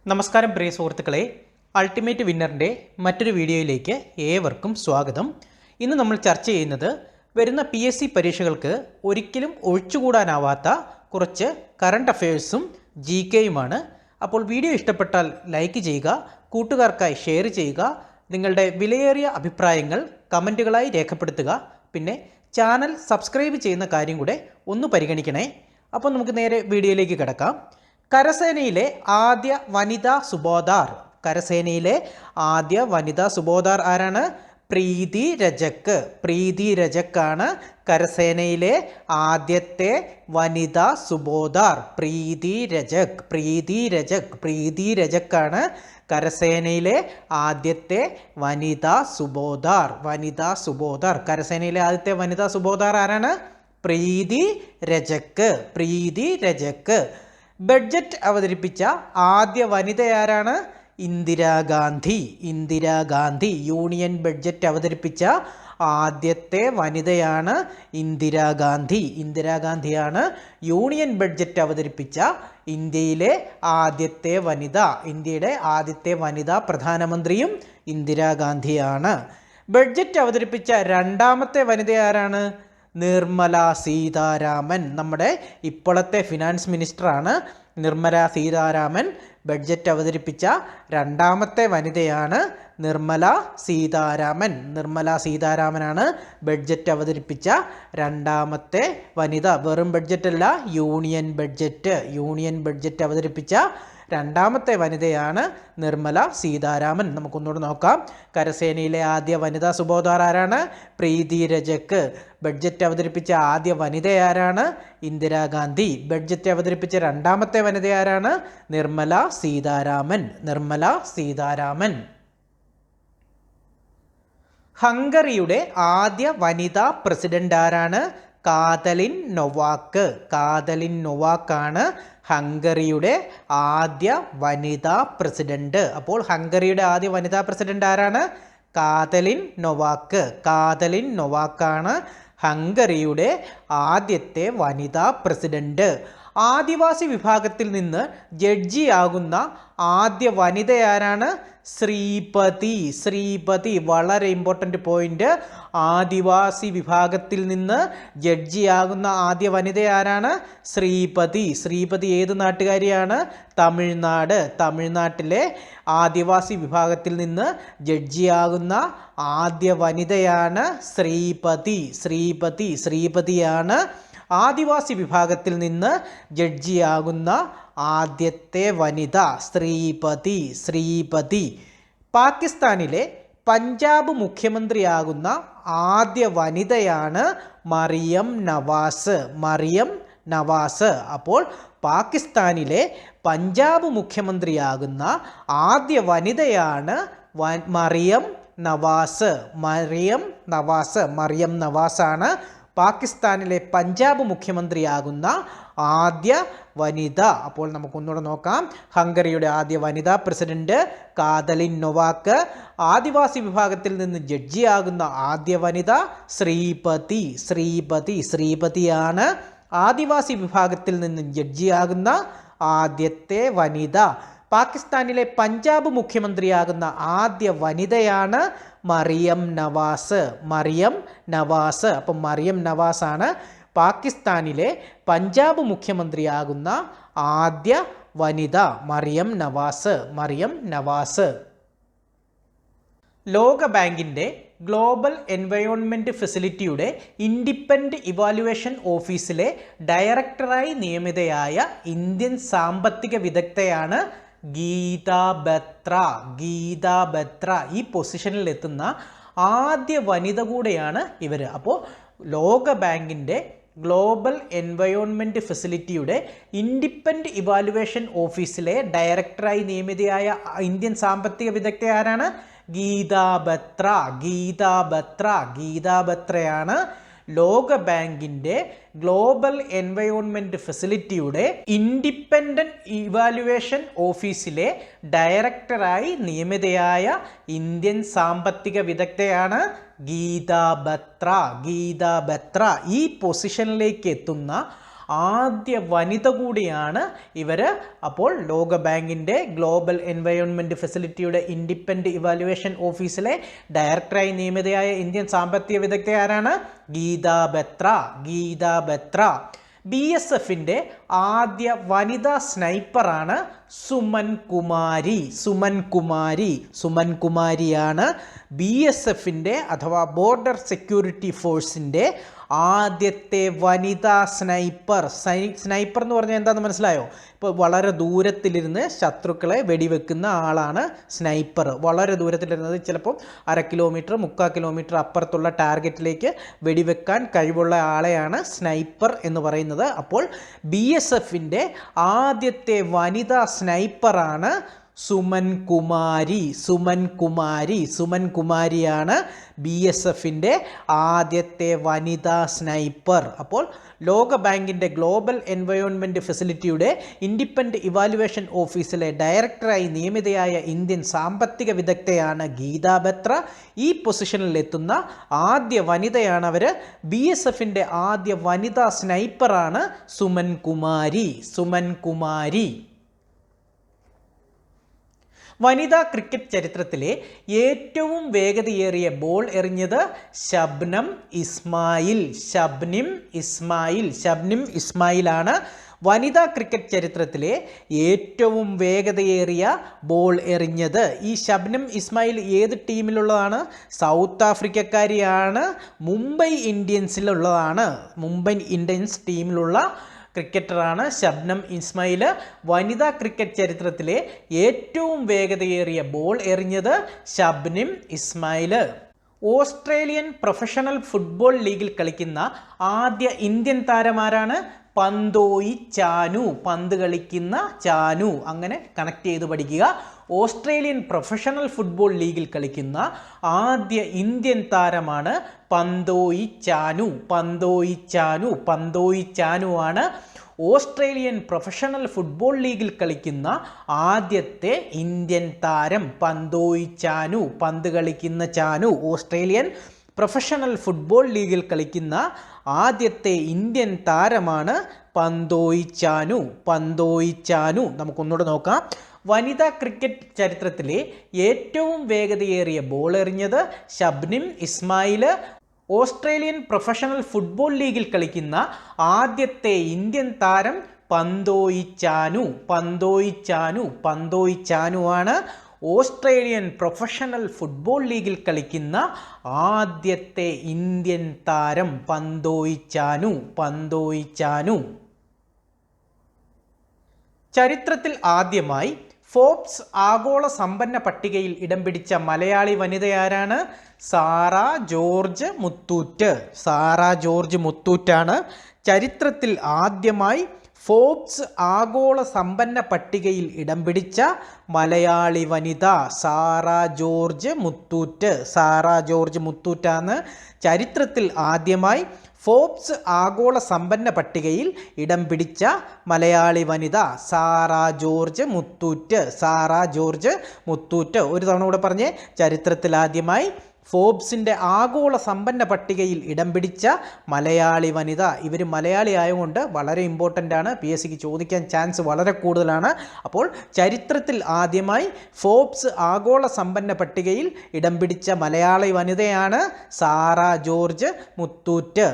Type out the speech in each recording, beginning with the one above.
നമസ്കാരം പ്രിയ സുഹൃത്തുക്കളെ, അൾട്ടിമേറ്റ് വിന്നറിൻ്റെ മറ്റൊരു വീഡിയോയിലേക്ക് ഏവർക്കും സ്വാഗതം. ഇന്ന് നമ്മൾ ചർച്ച ചെയ്യുന്നത് വരുന്ന PSC പരീക്ഷകൾക്ക് ഒരിക്കലും ഒഴിച്ചുകൂടാനാവാത്ത കുറച്ച് കറണ്ട് അഫയേഴ്സും GKയുമാണ്. അപ്പോൾ വീഡിയോ ഇഷ്ടപ്പെട്ടാൽ ലൈക്ക് ചെയ്യുക, കൂട്ടുകാർക്കായി ഷെയർ ചെയ്യുക, നിങ്ങളുടെ വിലയേറിയ അഭിപ്രായങ്ങൾ കമൻറ്റുകളായി രേഖപ്പെടുത്തുക. പിന്നെ ചാനൽ സബ്സ്ക്രൈബ് ചെയ്യുന്ന കാര്യം കൂടെ ഒന്ന് പരിഗണിക്കണേ. അപ്പോൾ നമുക്ക് നേരെ വീഡിയോയിലേക്ക് കിടക്കാം. കരസേനയിലെ ആദ്യ വനിതാ സുബോധാർ. കരസേനയിലെ ആദ്യ വനിതാ സുബോധാർ ആരാണ്? പ്രീതി രജക്. പ്രീതി രജക്കാണ് കരസേനയിലെ ആദ്യത്തെ വനിതാ സുബോധാർ. പ്രീതി രജക്. പ്രീതി രജക്. പ്രീതി രജക്കാണ് കരസേനയിലെ ആദ്യത്തെ വനിതാ സുബോധാർ. വനിതാ സുബോധാർ. കരസേനയിലെ ആദ്യത്തെ വനിതാ സുബോധാർ ആരാണ്? പ്രീതി രജക്. പ്രീതി രജക്. ബഡ്ജറ്റ് അവതരിപ്പിച്ച ആദ്യ വനിതയാരാണ്? ഇന്ദിരാഗാന്ധി. ഇന്ദിരാഗാന്ധി. യൂണിയൻ ബഡ്ജറ്റ് അവതരിപ്പിച്ച ആദ്യത്തെ വനിതയാണ് ഇന്ദിരാഗാന്ധി. ഇന്ദിരാഗാന്ധിയാണ് യൂണിയൻ ബഡ്ജറ്റ് അവതരിപ്പിച്ച ഇന്ത്യയിലെ ആദ്യത്തെ വനിത. ഇന്ത്യയുടെ ആദ്യത്തെ വനിതാ പ്രധാനമന്ത്രിയും ഇന്ദിരാഗാന്ധിയാണ്. ബഡ്ജറ്റ് അവതരിപ്പിച്ച രണ്ടാമത്തെ വനിത ആരാണ്? നിർമ്മല സീതാരാമൻ. നമ്മുടെ ഇപ്പോഴത്തെ ഫിനാൻസ് മിനിസ്റ്ററാണ് നിർമ്മല സീതാരാമൻ. ബഡ്ജറ്റ് അവതരിപ്പിച്ച രണ്ടാമത്തെ വനിതയാണ് നിർമ്മല സീതാരാമൻ. നിർമ്മല സീതാരാമനാണ് ബഡ്ജറ്റ് അവതരിപ്പിച്ച രണ്ടാമത്തെ വനിത. വെറും ബഡ്ജറ്റല്ല, യൂണിയൻ ബഡ്ജറ്റ്. യൂണിയൻ ബഡ്ജറ്റ് അവതരിപ്പിച്ച രണ്ടാമത്തെ വനിതയാണ് നിർമ്മല സീതാരാമൻ. നമുക്കൊന്നുകൂടെ നോക്കാം. കരസേനയിലെ ആദ്യ വനിതാ സുബോധാർ ആരാണ്? പ്രീതി രജക്. ബഡ്ജറ്റ് അവതരിപ്പിച്ച ആദ്യ വനിത ആരാണ്? ഇന്ദിരാഗാന്ധി. ബഡ്ജറ്റ് അവതരിപ്പിച്ച രണ്ടാമത്തെ വനിത ആരാണ്? നിർമ്മല സീതാരാമൻ. നിർമ്മല സീതാരാമൻ. ഹംഗറിയുടെ ആദ്യ വനിതാ പ്രസിഡന്റ് ആരാണ്? Katalin Novak. കാതലിൻ നൊവാക്കാണ് ഹംഗറിയുടെ ആദ്യ വനിതാ പ്രസിഡന്റ്. അപ്പോൾ ഹംഗറിയുടെ ആദ്യ വനിതാ പ്രസിഡന്റ് ആരാണ്? Katalin Novak. കാതലിൻ നൊവാക്കാണ് ഹംഗറിയുടെ ആദ്യത്തെ വനിതാ പ്രസിഡന്റ്. ആദിവാസി വിഭാഗത്തിൽ നിന്ന് ജഡ്ജിയാകുന്ന ആദ്യ വനിതയാരാണ്? ശ്രീപതി. ശ്രീപതി. വളരെ ഇമ്പോർട്ടൻ്റ് പോയിന്റ്. ആദിവാസി വിഭാഗത്തിൽ നിന്ന് ജഡ്ജിയാകുന്ന ആദ്യ വനിത ആരാണ്? ശ്രീപതി. ശ്രീപതി ഏത് നാട്ടുകാരിയാണ്? തമിഴ്നാട്. തമിഴ്നാട്ടിലെ ആദിവാസി വിഭാഗത്തിൽ നിന്ന് ജഡ്ജിയാകുന്ന ആദ്യ വനിതയാണ് ശ്രീപതി. ശ്രീപതി. ശ്രീപതിയാണ് ആദിവാസി വിഭാഗത്തിൽ നിന്ന് ജഡ്ജിയാകുന്ന ആദ്യത്തെ വനിത. ശ്രീപതി. ശ്രീപതി. പാകിസ്ഥാനിലെ പഞ്ചാബ് മുഖ്യമന്ത്രിയാകുന്ന ആദ്യ വനിതയാണ് മറിയം നവാസ്. മറിയം നവാസ്. അപ്പോൾ പാകിസ്ഥാനിലെ പഞ്ചാബ് മുഖ്യമന്ത്രിയാകുന്ന ആദ്യ വനിതയാണ് മറിയം നവാസ്. മറിയം നവാസ്. മറിയം നവാസാണ് പാകിസ്ഥാനിലെ പഞ്ചാബ് മുഖ്യമന്ത്രിയാകുന്ന ആദ്യ വനിത. അപ്പോൾ നമുക്കൊന്നുകൂടെ നോക്കാം. ഹംഗറിയുടെ ആദ്യ വനിതാ പ്രസിഡന്റ് കാതലിൻ നൊവാക്ക്. ആദിവാസി വിഭാഗത്തിൽ നിന്ന് ജഡ്ജിയാകുന്ന ആദ്യ വനിത ശ്രീപതി. ശ്രീപതി. ശ്രീപതിയാണ് ആദിവാസി വിഭാഗത്തിൽ നിന്ന് ജഡ്ജിയാകുന്ന ആദ്യത്തെ വനിത. പാകിസ്ഥാനിലെ പഞ്ചാബ് മുഖ്യമന്ത്രിയാകുന്ന ആദ്യ വനിതയാണ് മറിയം നവാസ്. മറിയം നവാസ്. അപ്പം മറിയം നവാസാണ് പാകിസ്ഥാനിലെ പഞ്ചാബ് മുഖ്യമന്ത്രിയാകുന്ന ആദ്യ വനിത. മറിയം നവാസ്. മറിയം നവാസ്. ലോക ബാങ്കിൻ്റെ ഗ്ലോബൽ എൻവയോൺമെൻറ്റ് ഫെസിലിറ്റിയുടെ ഇൻഡിപെൻഡൻറ്റ് ഇവാലുവേഷൻ ഓഫീസിലെ ഡയറക്ടറായി നിയമിതയായ ഇന്ത്യൻ സാമ്പത്തിക വിദഗ്ധയാണ് ഗീത ബത്ര. ഗീത ബത്ര. ഈ പൊസിഷനിൽ എത്തുന്ന ആദ്യ വനിത കൂടെയാണ് ഇവർ. അപ്പോൾ ലോക ബാങ്കിൻ്റെ ഗ്ലോബൽ എൻവയോൺമെൻറ്റ് ഫെസിലിറ്റിയുടെ ഇൻഡിപെൻഡൻറ്റ് ഇവാലുവേഷൻ ഓഫീസിലെ ഡയറക്ടറായി നിയമിതയായ ഇന്ത്യൻ സാമ്പത്തിക വിദഗ്ധ ആരാണ്? ഗീത ബത്ര. ഗീത ബത്ര. ഗീത ബത്രയാണ് ലോക ബാങ്കിൻ്റെ ഗ്ലോബൽ എൻവയോൺമെൻറ്റ് ഫെസിലിറ്റിയുടെ ഇൻഡിപെൻഡൻറ്റ് ഇവാലുവേഷൻ ഓഫീസിലെ ഡയറക്ടറായി നിയമിതയായ ഇന്ത്യൻ സാമ്പത്തിക വിദഗ്ധയാണ് ഗീത ബത്ര. ഗീത ബത്ര. ഈ പൊസിഷനിലേക്ക് എത്തുന്ന ആദ്യ വനിത കൂടിയാണ് ഇവർ. അപ്പോൾ ലോകബാങ്കിൻ്റെ ഗ്ലോബൽ എൻവയോൺമെൻറ്റ് ഫെസിലിറ്റിയുടെ ഇൻഡിപെൻഡൻറ്റ് ഇവാലുവേഷൻ ഓഫീസിലെ ഡയറക്ടറായി നിയമിതയായ ഇന്ത്യൻ സാമ്പത്തിക വിദഗ്ധ ആരാണ്? ഗീതാ ബത്ര. BSFിൻ്റെ ആദ്യ വനിതാ സ്നൈപ്പറാണ് സുമൻ കുമാരിയാണ് BSFിൻ്റെ അഥവാ ബോർഡർ സെക്യൂരിറ്റി ഫോഴ്സിൻ്റെ ആദ്യത്തെ വനിതാ സ്നൈപ്പർ എന്ന് പറഞ്ഞാൽ എന്താണെന്ന് മനസ്സിലായോ? ഇപ്പോൾ വളരെ ദൂരത്തിലിരുന്ന് ശത്രുക്കളെ വെടിവെക്കുന്ന ആളാണ് സ്നൈപ്പർ. വളരെ ദൂരത്തിലിരുന്നത് ചിലപ്പോൾ 1/2 കിലോമീറ്റർ 3/4 കിലോമീറ്റർ അപ്പുറത്തുള്ള ടാർഗറ്റിലേക്ക് വെടിവെക്കാൻ കഴിവുള്ള ആളെയാണ് സ്നൈപ്പർ എന്ന് പറയുന്നത്. അപ്പോൾ BSFിൻ്റെ ആദ്യത്തെ വനിതാ സ്നൈപ്പറാണ് സുമൻ കുമാരിയാണ് BSFിൻ്റെ ആദ്യത്തെ വനിതാ സ്നൈപ്പർ. അപ്പോൾ ലോകബാങ്കിൻ്റെ ഗ്ലോബൽ എൻവയോൺമെൻറ്റ് ഫെസിലിറ്റിയുടെ ഇൻഡിപെൻഡൻറ്റ് ഇവാലുവേഷൻ ഓഫീസിലെ ഡയറക്ടറായി നിയമിതയായ ഇന്ത്യൻ സാമ്പത്തിക വിദഗ്ധയാണ് ഗീതാ ബത്ര. ഈ പൊസിഷനിലെത്തുന്ന ആദ്യ വനിതയാണ് അവർ. BSFിൻ്റെ ആദ്യ വനിതാ സ്നൈപ്പറാണ് സുമൻ കുമാരി. വനിതാ ക്രിക്കറ്റ് ചരിത്രത്തിലെ ഏറ്റവും വേഗതയേറിയ ബോൾ എറിഞ്ഞത് ഷബ്നം ഇസ്മായിലാണ്. വനിതാ ക്രിക്കറ്റ് ചരിത്രത്തിലെ ഏറ്റവും വേഗതയേറിയ ബോൾ എറിഞ്ഞത്. ഈ ഷബ്നം ഇസ്മായിൽ ഏത് ടീമിലുള്ളതാണ്? സൗത്ത് ആഫ്രിക്കക്കാരിയാണ്. മുംബൈ ഇന്ത്യൻസ് ടീമിലുള്ള ക്രിക്കറ്ററാണ് ഷബ്നം ഇസ്മായിൽ. വനിതാ ക്രിക്കറ്റ് ചരിത്രത്തിലെ ഏറ്റവും വേഗതയേറിയ ബോൾ എറിഞ്ഞത് Shabnim Ismail. Australian professional football ലീഗിൽ കളിക്കുന്ന ആദ്യ ഇന്ത്യൻ താരമാരാണ്? പന്തോയി ചാനു, പന്ത് കളിക്കുന്ന ചാനു. അങ്ങനെ കണക്ട് ചെയ്ത് പഠിക്കുക. ഓസ്ട്രേലിയൻ പ്രൊഫഷണൽ ഫുട്ബോൾ ലീഗിൽ കളിക്കുന്ന ആദ്യ ഇന്ത്യൻ താരമാണ് പന്തോയി ചാനു ആണ് ഓസ്ട്രേലിയൻ പ്രൊഫഷണൽ ഫുട്ബോൾ ലീഗിൽ കളിക്കുന്ന ആദ്യത്തെ ഇന്ത്യൻ താരം. പന്തോയി ചാനു, പന്ത് കളിക്കുന്ന ചാനു. ഓസ്ട്രേലിയൻ പ്രൊഫഷണൽ ഫുട്ബോൾ ലീഗിൽ കളിക്കുന്ന ആദ്യത്തെ ഇന്ത്യൻ താരമാണ് പന്തോയി ചാനു. നമുക്കൊന്നുകൂടെ നോക്കാം. വനിതാ ക്രിക്കറ്റ് ചരിത്രത്തിലെ ഏറ്റവും വേഗതയേറിയ ബോൾ എറിഞ്ഞത് Shabnim Ismail. Australian professional football ലീഗിൽ കളിക്കുന്ന ആദ്യത്തെ ഇന്ത്യൻ താരം പന്തോയി ചാനു ആണ് ഓസ്ട്രേലിയൻ പ്രൊഫഷണൽ ഫുട്ബോൾ ലീഗിൽ കളിക്കുന്ന ആദ്യത്തെ ഇന്ത്യൻ താരം. പന്തോയി ചാനു. ചരിത്രത്തിൽ ആദ്യമായി ഫോബ്സ് ആഗോള സമ്പന്ന പട്ടികയിൽ ഇടം പിടിച്ച മലയാളി വനിതയാരാണ്? സാറാ ജോർജ് മുത്തൂറ്റാണ് ചരിത്രത്തിൽ ആദ്യമായി ഫോബ്സ് ആഗോള സമ്പന്ന പട്ടികയിൽ ഇടം പിടിച്ച മലയാളി വനിത. സാറാ ജോർജ് മുത്തൂറ്റാണ് ചരിത്രത്തിൽ ആദ്യമായി ഫോബ്സ് ആഗോള സമ്പന്ന പട്ടികയിൽ ഇടം പിടിച്ച മലയാളി വനിത. സാറാ ജോർജ് മുത്തൂറ്റ്. ഒരു തവണ കൂടെ പറഞ്ഞേ. ചരിത്രത്തിൽ ആദ്യമായി ഫോബ്സിൻ്റെ ആഗോള സമ്പന്ന പട്ടികയിൽ ഇടം പിടിച്ച മലയാളി വനിത. ഇവർ മലയാളി ആയതുകൊണ്ട് വളരെ ഇമ്പോർട്ടൻ്റ് ആണ്. PSCക്ക് ചോദിക്കാൻ ചാൻസ് വളരെ കൂടുതലാണ്. അപ്പോൾ ചരിത്രത്തിൽ ആദ്യമായി ഫോബ്സ് ആഗോള സമ്പന്ന പട്ടികയിൽ ഇടം പിടിച്ച മലയാളി വനിതയാണ് സാറാ ജോർജ് മുത്തൂറ്റ്.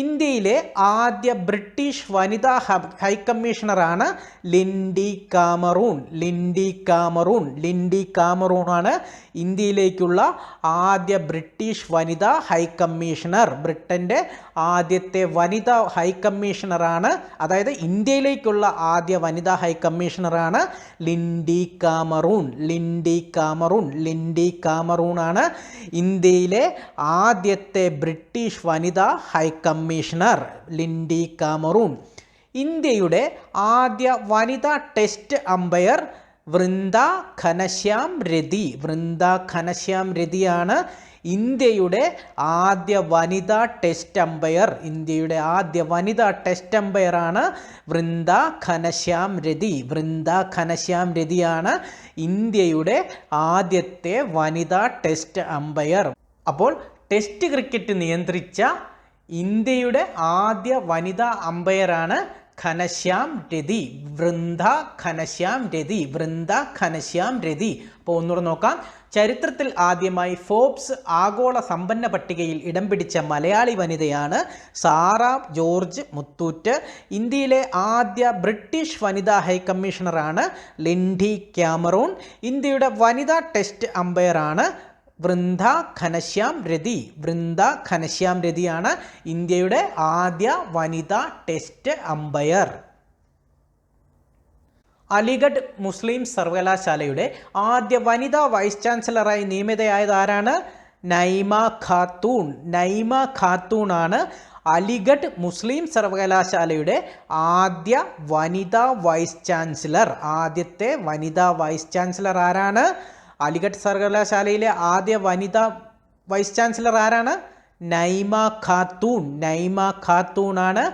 ഇന്ത്യയിലെ ആദ്യ ബ്രിട്ടീഷ് വനിതാ ഹൈക്കമ്മീഷണറാണ് ലിൻഡി കാമറൂൺ. ഇന്ത്യയിലേക്കുള്ള ആദ്യ ബ്രിട്ടീഷ് വനിതാ ഹൈക്കമ്മീഷണർ. ബ്രിട്ടൻ്റെ ആദ്യത്തെ വനിതാ ഹൈക്കമ്മീഷണറാണ്, അതായത് ഇന്ത്യയിലേക്കുള്ള ആദ്യ വനിതാ ഹൈക്കമ്മീഷണറാണ് ലിൻഡി കാമറൂൺ ആണ് ഇന്ത്യയിലെ ആദ്യത്തെ ബ്രിട്ടീഷ് വനിതാ ഹൈക്കമ്മീഷണർ ലിൻഡി കാമറൂൺ. ഇന്ത്യയുടെ ആദ്യ വനിതാ ടെസ്റ്റ് അമ്പയർ വൃന്ദ ഘനശ്യാം രതിയാണ് ഇന്ത്യയുടെ ആദ്യ വനിതാ ടെസ്റ്റ് അമ്പയർ. ഇന്ത്യയുടെ ആദ്യ വനിതാ ടെസ്റ്റ് അമ്പയറാണ് വൃന്ദ ഘനശ്യാം രതിയാണ് ഇന്ത്യയുടെ ആദ്യത്തെ വനിതാ ടെസ്റ്റ് അമ്പയർ. അപ്പോൾ ടെസ്റ്റ് ക്രിക്കറ്റ് നിയന്ത്രിച്ച ഇന്ത്യയുടെ ആദ്യ വനിതാ അമ്പയറാണ് ഘനശ്യാം രതി, വൃന്ദ ഘനശ്യാം രതി, വൃന്ദ ഘനശ്യാം രതി. അപ്പോൾ ഒന്നുകൂടെ നോക്കാം. ചരിത്രത്തിൽ ആദ്യമായി ഫോബ്സ് ആഗോള സമ്പന്ന പട്ടികയിൽ ഇടം പിടിച്ച മലയാളി വനിതയാണ് സാറ ജോർജ് മുത്തൂറ്റ്. ഇന്ത്യയിലെ ആദ്യ ബ്രിട്ടീഷ് വനിതാ ഹൈക്കമ്മീഷണറാണ് ലിൻഡി ക്യാമറൂൺ. ഇന്ത്യയുടെ വനിതാ ടെസ്റ്റ് അമ്പയറാണ് വൃന്ദ ഘനശ്യാം രതി. വൃന്ദ ഘനശ്യാം രതിയാണ് ഇന്ത്യയുടെ ആദ്യ വനിതാ ടെസ്റ്റ് അമ്പയർ. അലിഗഡ് മുസ്ലിം സർവകലാശാലയുടെ ആദ്യ വനിതാ വൈസ് ചാൻസലറായി നിയമിതയായത് ആരാണ്? നൈമ ഖാത്തൂൺ. നൈമ ഖാത്തൂൺ ആണ് അലിഗഡ് മുസ്ലിം സർവകലാശാലയുടെ ആദ്യ വനിതാ വൈസ് ചാൻസലർ. ആദ്യത്തെ വനിതാ വൈസ് ചാൻസലർ ആരാണ്? അലിഗഡ് സർവകലാശാലയിലെ ആദ്യ വനിതാ വൈസ് ചാൻസലർ ആരാണ്? നൈമ ഖാത്തൂൺ. നൈമ ഖാത്തൂൺ ആണ്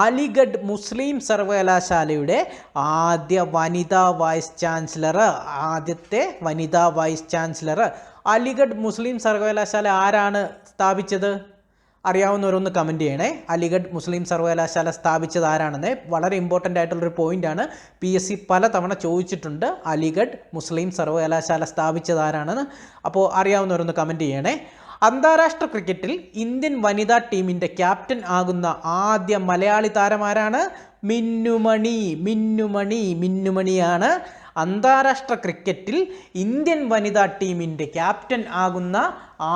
അലിഗഡ് മുസ്ലിം സർവകലാശാലയുടെ ആദ്യ വനിതാ വൈസ് ചാൻസലർ. ആദ്യത്തെ വനിതാ വൈസ് ചാൻസലർ. അലിഗഡ് മുസ്ലിം സർവകലാശാല ആരാണ് സ്ഥാപിച്ചത്? അറിയാവുന്നവരൊന്ന് കമൻറ്റ് ചെയ്യണേ. അലിഗഡ് മുസ്ലിം സർവകലാശാല സ്ഥാപിച്ചത് ആരാണെന്ന് വളരെ ഇമ്പോർട്ടൻ്റ് ആയിട്ടുള്ളൊരു പോയിൻ്റാണ്. PSC പലതവണ ചോദിച്ചിട്ടുണ്ട് അലിഗഡ് മുസ്ലിം സർവകലാശാല സ്ഥാപിച്ചത് ആരാണെന്ന്. അപ്പോൾ അറിയാവുന്നവരൊന്ന് കമൻറ്റ് ചെയ്യണേ. അന്താരാഷ്ട്ര ക്രിക്കറ്റിൽ ഇന്ത്യൻ വനിതാ ടീമിൻ്റെ ക്യാപ്റ്റൻ ആകുന്ന ആദ്യ മലയാളി താരമാരാണ്? മിന്നുമണി. മിന്നുമണി. മിന്നുമണിയാണ് അന്താരാഷ്ട്ര ക്രിക്കറ്റിൽ ഇന്ത്യൻ വനിതാ ടീമിൻ്റെ ക്യാപ്റ്റൻ ആകുന്ന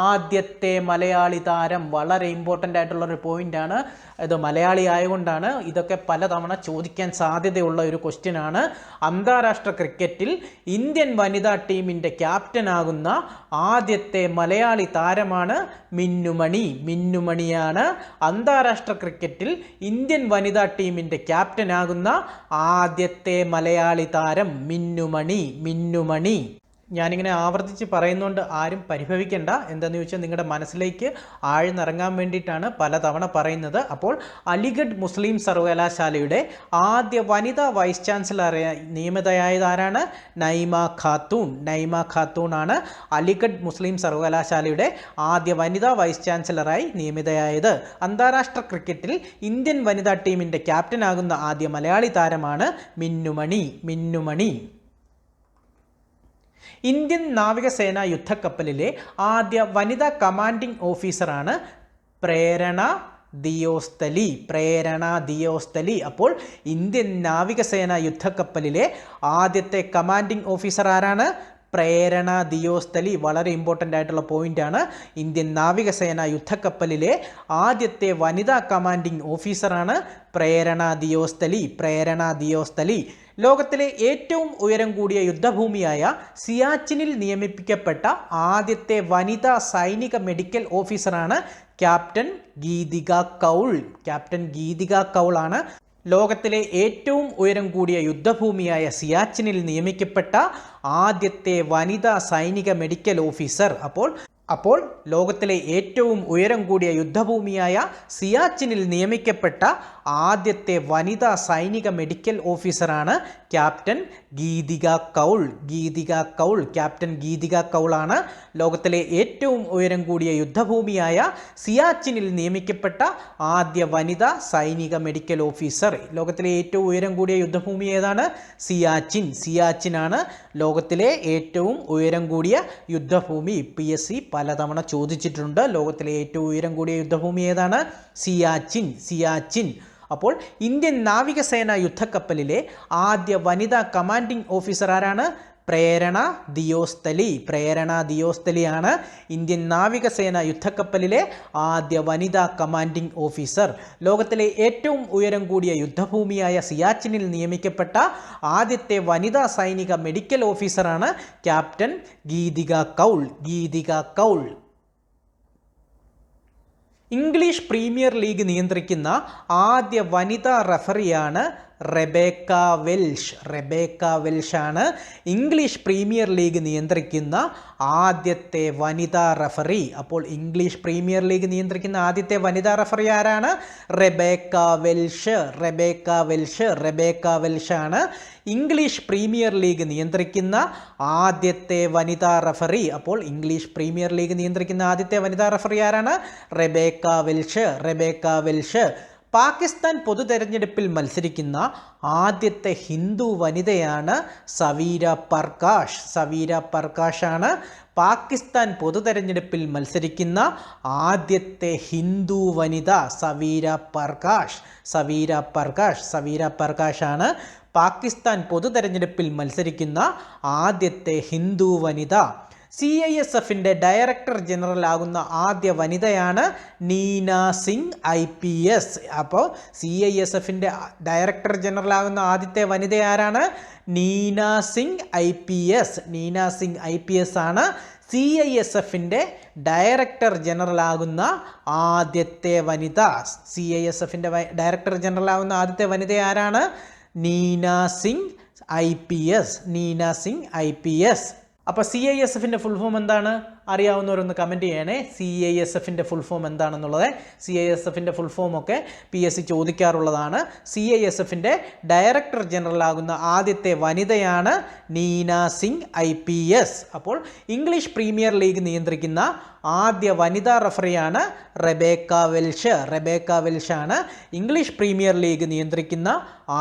ആദ്യത്തെ മലയാളി താരം. വളരെ ഇമ്പോർട്ടൻ്റ് ആയിട്ടുള്ളൊരു പോയിൻ്റാണ് ഇത്. മലയാളി ആയതുകൊണ്ടാണ് ഇതൊക്കെ പലതവണ ചോദിക്കാൻ സാധ്യതയുള്ള ഒരു ക്വസ്റ്റ്യനാണ്. അന്താരാഷ്ട്ര ക്രിക്കറ്റിൽ ഇന്ത്യൻ വനിതാ ടീമിൻ്റെ ക്യാപ്റ്റൻ ആകുന്ന ആദ്യത്തെ മലയാളി താരമാണ് മിന്നുമണി. മിന്നുമണിയാണ് അന്താരാഷ്ട്ര ക്രിക്കറ്റിൽ ഇന്ത്യൻ വനിതാ ടീമിൻ്റെ ക്യാപ്റ്റൻ ആകുന്ന ആദ്യത്തെ മലയാളി താരം മിന്നുമണി. മിന്നുമണി. ഞാനിങ്ങനെ ആവർത്തിച്ച് പറയുന്നതുകൊണ്ട് ആരും പരിഭവിക്കേണ്ട. എന്താണെന്ന് ചോദിച്ചാൽ നിങ്ങളുടെ മനസ്സിലേക്ക് ആഴ്ന്നിറങ്ങാൻ വേണ്ടിയിട്ടാണ് പലതവണ പറയുന്നത്. അപ്പോൾ അലിഗഡ് മുസ്ലിം സർവകലാശാലയുടെ ആദ്യ വനിതാ വൈസ് ചാൻസലറായി നിയമിതയായത് ആരാണ്? നൈമ ഖാത്തൂൺ. നൈമ ഖാത്തൂൺ ആണ് അലിഗഡ് മുസ്ലിം സർവകലാശാലയുടെ ആദ്യ വനിതാ വൈസ് ചാൻസലറായി നിയമിതയായത്. അന്താരാഷ്ട്ര ക്രിക്കറ്റിൽ ഇന്ത്യൻ വനിതാ ടീമിൻ്റെ ക്യാപ്റ്റനാകുന്ന ആദ്യ മലയാളി താരമാണ് മിന്നുമണി. മിന്നുമണി. ഇന്ത്യൻ നാവികസേന യുദ്ധക്കപ്പലിലെ ആദ്യ വനിതാ കമാൻഡിംഗ് ഓഫീസറാണ് പ്രേരണ ദിയോസ്തലി. പ്രേരണ ദിയോസ്തലി. അപ്പോൾ ഇന്ത്യൻ നാവികസേന യുദ്ധക്കപ്പലിലെ ആദ്യത്തെ കമാൻഡിംഗ് ഓഫീസർ ആരാണ്? പ്രേരണ ദിയോസ്തലി. വളരെ ഇമ്പോർട്ടൻ്റ് ആയിട്ടുള്ള പോയിൻ്റാണ്. ഇന്ത്യൻ നാവികസേന യുദ്ധക്കപ്പലിലെ ആദ്യത്തെ വനിതാ കമാൻഡിംഗ് ഓഫീസറാണ് പ്രേരണ ദിയോസ്തലി. പ്രേരണ ദിയോസ്തലി. ലോകത്തിലെ ഏറ്റവും ഉയരം കൂടിയ യുദ്ധഭൂമിയായ സിയാച്ചിനിൽ നിയമിപ്പിക്കപ്പെട്ട ആദ്യത്തെ വനിതാ സൈനിക മെഡിക്കൽ ഓഫീസറാണ് ക്യാപ്റ്റൻ ഗീതിക കൗൾ. ക്യാപ്റ്റൻ ഗീതിക കൗൾ ആണ് ലോകത്തിലെ ഏറ്റവും ഉയരം കൂടിയ യുദ്ധഭൂമിയായ സിയാച്ചിനിൽ നിയമിക്കപ്പെട്ട ആദ്യത്തെ വനിതാ സൈനിക മെഡിക്കൽ ഓഫീസർ. അപ്പോൾ ലോകത്തിലെ ഏറ്റവും ഉയരം കൂടിയ യുദ്ധഭൂമിയായ സിയാച്ചിനിൽ നിയമിക്കപ്പെട്ട ആദ്യത്തെ വനിതാ സൈനിക മെഡിക്കൽ ഓഫീസറാണ് ക്യാപ്റ്റൻ ഗീതിക കൗൾ. ഗീതിക കൗൾ. ക്യാപ്റ്റൻ ഗീതിക കൗൾ ആണ് ലോകത്തിലെ ഏറ്റവും ഉയരം കൂടിയ യുദ്ധഭൂമിയായ സിയാച്ചിനിൽ നിയമിക്കപ്പെട്ട ആദ്യ വനിതാ സൈനിക മെഡിക്കൽ ഓഫീസർ. ലോകത്തിലെ ഏറ്റവും ഉയരം കൂടിയ യുദ്ധഭൂമി ഏതാണ്? സിയാച്ചിൻ. സിയാച്ചിനാണ് ലോകത്തിലെ ഏറ്റവും ഉയരം കൂടിയ യുദ്ധഭൂമി. PSC പലതവണ ചോദിച്ചിട്ടുണ്ട്. ലോകത്തിലെ ഏറ്റവും ഉയരം കൂടിയ യുദ്ധഭൂമി ഏതാണ്? സിയാച്ചിൻ. സിയാച്ചിൻ. അപ്പോൾ ഇന്ത്യൻ നാവികസേന യുദ്ധക്കപ്പലിലെ ആദ്യ വനിതാ കമാൻഡിംഗ് ഓഫീസർ ആരാണ്? പ്രേരണ ദിയോസ്തലി. പ്രേരണ ദിയോസ്തലിയാണ് ഇന്ത്യൻ നാവികസേന യുദ്ധക്കപ്പലിലെ ആദ്യ വനിതാ കമാൻഡിംഗ് ഓഫീസർ. ലോകത്തിലെ ഏറ്റവും ഉയരം കൂടിയ യുദ്ധഭൂമിയായ സിയാച്ചിനിൽ നിയമിക്കപ്പെട്ട ആദ്യത്തെ വനിതാ സൈനിക മെഡിക്കൽ ഓഫീസറാണ് captain Gitika Koul. Gitika Koul. English Premier League നിയന്ത്രിക്കുന്ന ആദ്യ വനിതാ റഫറിയാണ് റെബേക്ക വെൽഷ്. റെബേക്ക വെൽഷ് ആണ് ഇംഗ്ലീഷ് പ്രീമിയർ ലീഗ് നിയന്ത്രിക്കുന്ന ആദ്യത്തെ വനിതാ റഫറി. അപ്പോൾ ഇംഗ്ലീഷ് പ്രീമിയർ ലീഗ് നിയന്ത്രിക്കുന്ന ആദ്യത്തെ വനിതാ റഫറി ആരാണ്? Rebecca Welsh. Rebecca Welsh. Rebecca Welsh ആണ് ഇംഗ്ലീഷ് പ്രീമിയർ ലീഗ് നിയന്ത്രിക്കുന്ന ആദ്യത്തെ വനിതാ റഫറി. അപ്പോൾ ഇംഗ്ലീഷ് പ്രീമിയർ ലീഗ് നിയന്ത്രിക്കുന്ന ആദ്യത്തെ വനിതാ റഫറി ആരാണ്? Rebecca Welsh. Rebecca Welsh. Pakistan പൊതു തെരഞ്ഞെടുപ്പിൽ മത്സരിക്കുന്ന ആദ്യത്തെ ഹിന്ദു വനിതയാണ് സവീര പർകാഷ്. സവീര പർകാഷാണ് പാകിസ്ഥാൻ പൊതു തെരഞ്ഞെടുപ്പിൽ മത്സരിക്കുന്ന ആദ്യത്തെ ഹിന്ദു വനിത. സവീര പർകാഷ്. സവീര പർകാഷ്. സവീര പർകാഷാണ് പാകിസ്ഥാൻ പൊതു തെരഞ്ഞെടുപ്പിൽ മത്സരിക്കുന്ന ആദ്യത്തെ ഹിന്ദു വനിത. CISFൻ്റെ ഡയറക്ടർ ജനറൽ ആകുന്ന ആദ്യ വനിതയാണ് നീന സിംഗ് IPS. അപ്പോൾ CISFൻ്റെ ഡയറക്ടർ ജനറൽ ആകുന്ന ആദ്യത്തെ വനിത ആരാണ്? നീന സിംഗ് IPS. നീന സിംഗ് IPS ആണ് CISFൻ്റെ ഡയറക്ടർ ജനറൽ ആകുന്ന ആദ്യത്തെ വനിത. CISFൻ്റെ ഡയറക്ടർ ജനറൽ ആകുന്ന ആദ്യത്തെ വനിത ആരാണ്? നീന സിംഗ് IPS. നീന സിംഗ് IPS. അപ്പോൾ CISFൻ്റെ ഫുൾ ഫോം എന്താണ്? അറിയാവുന്നവരൊന്ന് കമൻറ്റ് ചെയ്യണേ. CISFൻ്റെ ഫുൾ ഫോം എന്താണെന്നുള്ളത്. CISFൻ്റെ ഫുൾ ഫോം ഒക്കെ PSC ചോദിക്കാറുള്ളതാണ്. CISFൻ്റെ ഡയറക്ടർ ജനറൽ ആകുന്ന ആദ്യത്തെ വനിതയാണ് നീന സിംഗ് IPS. അപ്പോൾ ഇംഗ്ലീഷ് പ്രീമിയർ ലീഗ് നിയന്ത്രിക്കുന്ന ആദ്യ വനിതാ റഫറിയാണ് റെബേക്ക വെൽഷ്. റെബേക്ക വെൽഷാണ് ഇംഗ്ലീഷ് പ്രീമിയർ ലീഗ് നിയന്ത്രിക്കുന്ന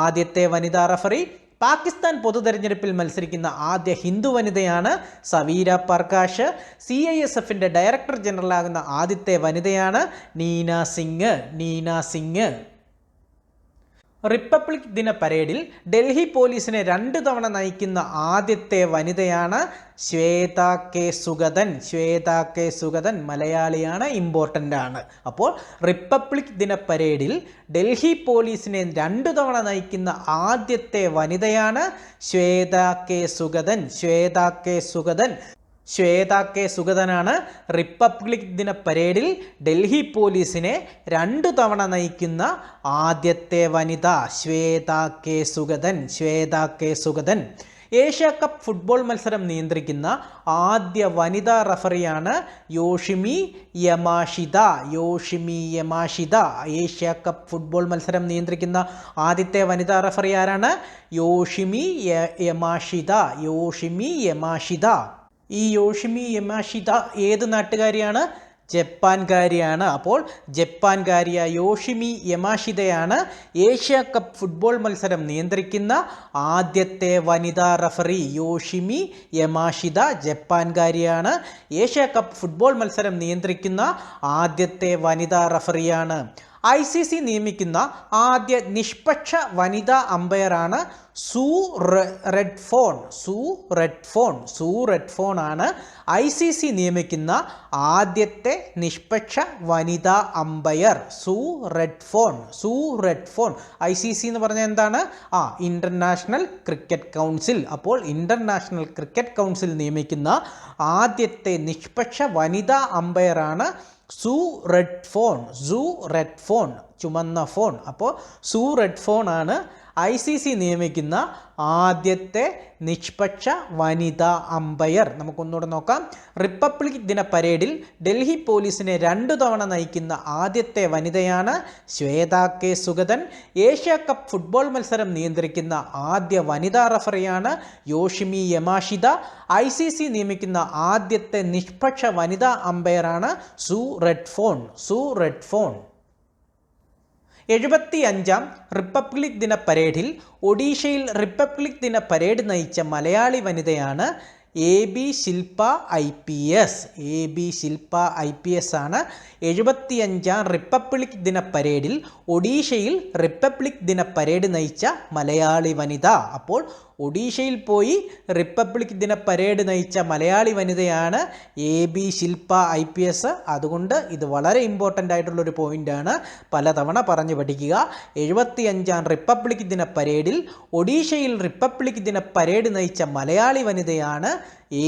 ആദ്യത്തെ വനിതാ റഫറി. പാകിസ്ഥാൻ പൊതു തെരഞ്ഞെടുപ്പിൽ മത്സരിക്കുന്ന ആദ്യ ഹിന്ദു വനിതയാണ് സവീര പർകാഷ്. CISFൻ്റെ ഡയറക്ടർ ജനറൽ ആകുന്ന ആദ്യത്തെ വനിതയാണ് നീന സിംഗ്. നീന സിംഗ്. റിപ്പബ്ലിക് ദിന പരേഡിൽ ഡൽഹി പോലീസിനെ 2 തവണ നയിക്കുന്ന ആദ്യത്തെ വനിതയാണ് ശ്വേത കെ സുഗതൻ. ശ്വേത കെ സുഗതൻ മലയാളിയാണ്, ഇമ്പോർട്ടൻ്റ് ആണ്. അപ്പോൾ റിപ്പബ്ലിക് ദിന പരേഡിൽ ഡൽഹി പോലീസിനെ 2 തവണ നയിക്കുന്ന ആദ്യത്തെ വനിതയാണ് Shweta K Sugathan. Shweta K Sugathan. Shweta K സുഗതനാണ് റിപ്പബ്ലിക് ദിന പരേഡിൽ ഡൽഹി പോലീസിനെ 2 തവണ നയിക്കുന്ന ആദ്യത്തെ വനിത. Shweta K Sugathan. Shweta K Sugathan. Asia Cup football മത്സരം നിയന്ത്രിക്കുന്ന ആദ്യ വനിതാ റഫറിയാണ് Yoshimi Yamashita. Yoshimi Yamashita. Asia Cup football മത്സരം നിയന്ത്രിക്കുന്ന ആദ്യത്തെ വനിതാ റഫറി ആരാണ്? Yoshimi Yamashita. Yoshimi Yamashita. ഈ യോഷിമി യമാഷിത ഏത് നാട്ടുകാരിയാണ്? ജപ്പാൻകാരിയാണ്. അപ്പോൾ ജപ്പാൻകാരിയ യോഷിമി യമാഷിതയാണ് ഏഷ്യ കപ്പ് ഫുട്ബോൾ മത്സരം നിയന്ത്രിക്കുന്ന ആദ്യത്തെ വനിതാ റഫറി. യോഷിമി യമാഷിത ജപ്പാൻകാരിയാണ് ഏഷ്യ കപ്പ് ഫുട്ബോൾ മത്സരം നിയന്ത്രിക്കുന്ന ആദ്യത്തെ വനിതാ റഫറിയാണ്. ICC നിയമിക്കുന്ന ആദ്യ നിഷ്പക്ഷ വനിതാ അമ്പയറാണ് സൂ റെഡ്ഫോൺ. സൂ റെഡ്ഫോൺ. സൂ റെഡ്ഫോൺ ആണ് ICC നിയമിക്കുന്ന ആദ്യത്തെ നിഷ്പക്ഷ വനിതാ അമ്പയർ. സൂ റെഡ്ഫോൺ. സൂ റെഡ്ഫോൺ. ICC എന്ന് പറഞ്ഞാൽ എന്താണ്? International cricket council. അപ്പോൾ ഇൻ്റർനാഷണൽ ക്രിക്കറ്റ് കൗൺസിൽ നിയമിക്കുന്ന ആദ്യത്തെ നിഷ്പക്ഷ വനിതാ അമ്പയറാണ് സൂ റെഡ്ഫോൺ. സൂ റെഡ്ഫോൺ. ചുമന്ന ഫോൺ. അപ്പോൾ സൂ റെഡ്ഫോൺ ആണ് ICC നിയമിക്കുന്ന ആദ്യത്തെ നിഷ്പക്ഷ വനിതാ അമ്പയർ. നമുക്കൊന്നുകൂടെ നോക്കാം. റിപ്പബ്ലിക് ദിന പരേഡിൽ ഡൽഹി പോലീസിനെ 2 തവണ നയിക്കുന്ന ആദ്യത്തെ വനിതയാണ് Shweta K Sugathan. Asia Cup football മത്സരം നിയന്ത്രിക്കുന്ന ആദ്യ വനിതാ റഫറിയാണ് യോഷിമി യമാഷിത. ICC നിയമിക്കുന്ന ആദ്യത്തെ നിഷ്പക്ഷ വനിതാ അമ്പയറാണ് സൂ റെഡ്ഫോൺ. സൂ റെഡ്ഫോൺ. 75ാം റിപ്പബ്ലിക് ദിന പരേഡിൽ ഒഡീഷയിൽ റിപ്പബ്ലിക് ദിന പരേഡ് നയിച്ച മലയാളി വനിതയാണ് AB ശില്പ IPS. AB ശില്പ IPS ആണ് 75ാം റിപ്പബ്ലിക് ദിന പരേഡിൽ ഒഡീഷയിൽ റിപ്പബ്ലിക് ദിന പരേഡ് നയിച്ച മലയാളി വനിത. അപ്പോൾ ഒഡീഷയിൽ പോയി റിപ്പബ്ലിക് ദിന പരേഡ് നയിച്ച മലയാളി വനിതയാണ് AB ശില്പ IPS. അതുകൊണ്ട് ഇത് വളരെ ഇമ്പോർട്ടൻ്റ് ആയിട്ടുള്ളൊരു പോയിൻ്റാണ്, പലതവണ പറഞ്ഞു പഠിക്കുക. 75ാം റിപ്പബ്ലിക് ദിന പരേഡിൽ ഒഡീഷയിൽ റിപ്പബ്ലിക് ദിന പരേഡ് നയിച്ച മലയാളി വനിതയാണ്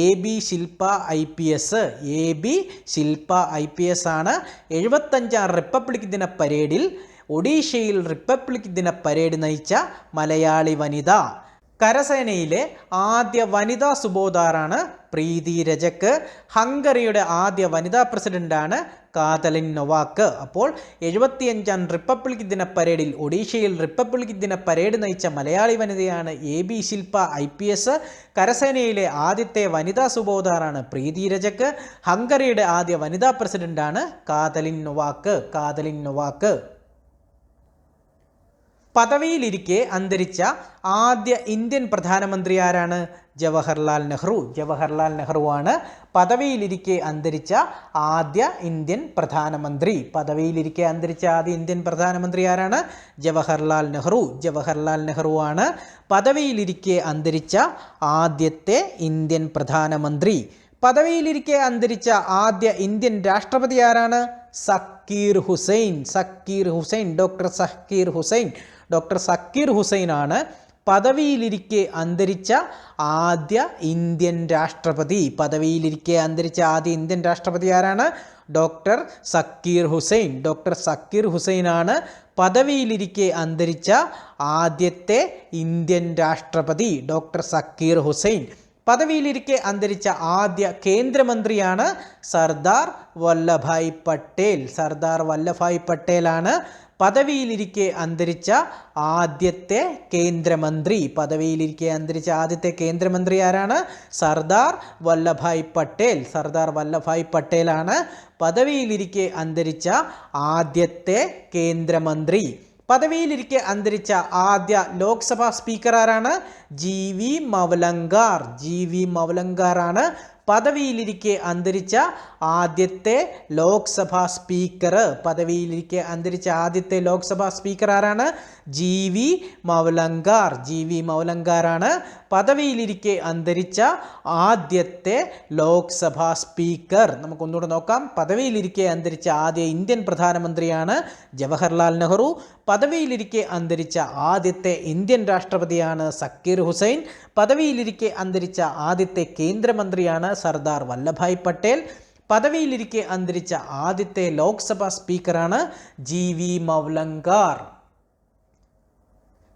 AB ശില്പ IPS. AB ശില്പ IPS ആണ് 75ാം റിപ്പബ്ലിക് ദിന പരേഡിൽ ഒഡീഷയിൽ റിപ്പബ്ലിക് ദിന പരേഡ് നയിച്ച മലയാളി വനിത. കരസേനയിലെ ആദ്യ വനിതാ സുബോധാറാണ് പ്രീതി രജക്ക്. ഹംഗറിയുടെ ആദ്യ വനിതാ പ്രസിഡന്റാണ് കാതലിൻ നൊവാക്ക്. അപ്പോൾ 75ാം റിപ്പബ്ലിക് ദിന പരേഡിൽ ഒഡീഷയിൽ റിപ്പബ്ലിക് ദിന പരേഡ് നയിച്ച മലയാളി വനിതയാണ് AB ശില്പ IPS. കരസേനയിലെ ആദ്യത്തെ വനിതാ സുബോധാറാണ് പ്രീതി രജക്ക്. ഹംഗറിയുടെ ആദ്യ വനിതാ പ്രസിഡന്റാണ് കാതലിൻ നൊവാക്ക്. Katalin Novak. പദവിയിലിരിക്കെ അന്തരിച്ച ആദ്യ ഇന്ത്യൻ പ്രധാനമന്ത്രി ആരാണ്? ജവഹർലാൽ നെഹ്റു. ജവഹർലാൽ നെഹ്റുവാണ് പദവിയിലിരിക്കെ അന്തരിച്ച ആദ്യ ഇന്ത്യൻ പ്രധാനമന്ത്രി. പദവിയിലിരിക്കെ അന്തരിച്ച ആദ്യ ഇന്ത്യൻ പ്രധാനമന്ത്രി ആരാണ്? ജവഹർലാൽ നെഹ്റു. ജവഹർലാൽ നെഹ്റുവാണ് പദവിയിലിരിക്കെ അന്തരിച്ച ആദ്യത്തെ ഇന്ത്യൻ പ്രധാനമന്ത്രി. പദവിയിലിരിക്കെ അന്തരിച്ച ആദ്യ ഇന്ത്യൻ രാഷ്ട്രപതി ആരാണ്? സക്കീർ ഹുസൈൻ. സക്കീർ ഹുസൈൻ. ഡോക്ടർ സക്കീർ ഹുസൈൻ. ഡോക്ടർ സക്കീർ ഹുസൈനാണ് പദവിയിലിരിക്കെ അന്തരിച്ച ആദ്യ ഇന്ത്യൻ രാഷ്ട്രപതി. പദവിയിലിരിക്കെ അന്തരിച്ച ആദ്യ ഇന്ത്യൻ രാഷ്ട്രപതി ആരാണ്? ഡോക്ടർ സക്കീർ ഹുസൈൻ. ഡോക്ടർ സക്കീർ ഹുസൈനാണ് പദവിയിലിരിക്കെ അന്തരിച്ച ആദ്യത്തെ ഇന്ത്യൻ രാഷ്ട്രപതി. ഡോക്ടർ സക്കീർ ഹുസൈൻ. പദവിയിലിരിക്കെ അന്തരിച്ച ആദ്യ കേന്ദ്രമന്ത്രിയാണ് സർദാർ വല്ലഭായ് പട്ടേൽ. സർദാർ വല്ലഭായ് പട്ടേലാണ് പദവിയിലിരിക്കെ അന്തരിച്ച ആദ്യത്തെ കേന്ദ്രമന്ത്രി. പദവിയിലിരിക്കെ അന്തരിച്ച ആദ്യത്തെ കേന്ദ്രമന്ത്രി ആരാണ്? സർദാർ വല്ലഭായ് പട്ടേൽ. സർദാർ വല്ലഭായ് പട്ടേലാണ് പദവിയിലിരിക്കെ അന്തരിച്ച ആദ്യത്തെ കേന്ദ്രമന്ത്രി. പദവിയിലിരിക്കെ അന്തരിച്ച ആദ്യ ലോക്സഭാ സ്പീക്കർ ആരാണ്? GV മൗലങ്കാർ. GV മൗലങ്കാറാണ് പദവിയിലിരിക്കെ അന്തരിച്ച ആദ്യത്തെ ലോക്സഭാ സ്പീക്കർ. പദവിയിലിരിക്കെ അന്തരിച്ച ആദ്യത്തെ ലോക്സഭാ സ്പീക്കർ ആരാണ്? GV മൗലങ്കാർ. GV മൗലങ്കാറാണ് പദവിയിലിരിക്കെ അന്തരിച്ച ആദ്യത്തെ ലോക്സഭാ സ്പീക്കർ. നമുക്കൊന്നുകൂടെ നോക്കാം. പദവിയിലിരിക്കെ അന്തരിച്ച ആദ്യ ഇന്ത്യൻ പ്രധാനമന്ത്രിയാണ് ജവഹർലാൽ നെഹ്റു. പദവിയിലിരിക്കെ അന്തരിച്ച ആദ്യത്തെ ഇന്ത്യൻ രാഷ്ട്രപതിയാണ് സക്കീർ ഹുസൈൻ. പദവിയിലിരിക്കെ അന്തരിച്ച ആദ്യത്തെ കേന്ദ്രമന്ത്രിയാണ് സർദാർ വല്ലഭായ് പട്ടേൽ. പദവിയിലിരിക്കെ അന്തരിച്ച ആദ്യത്തെ ലോക്സഭാ സ്പീക്കറാണ് GV മൗലങ്കാർ.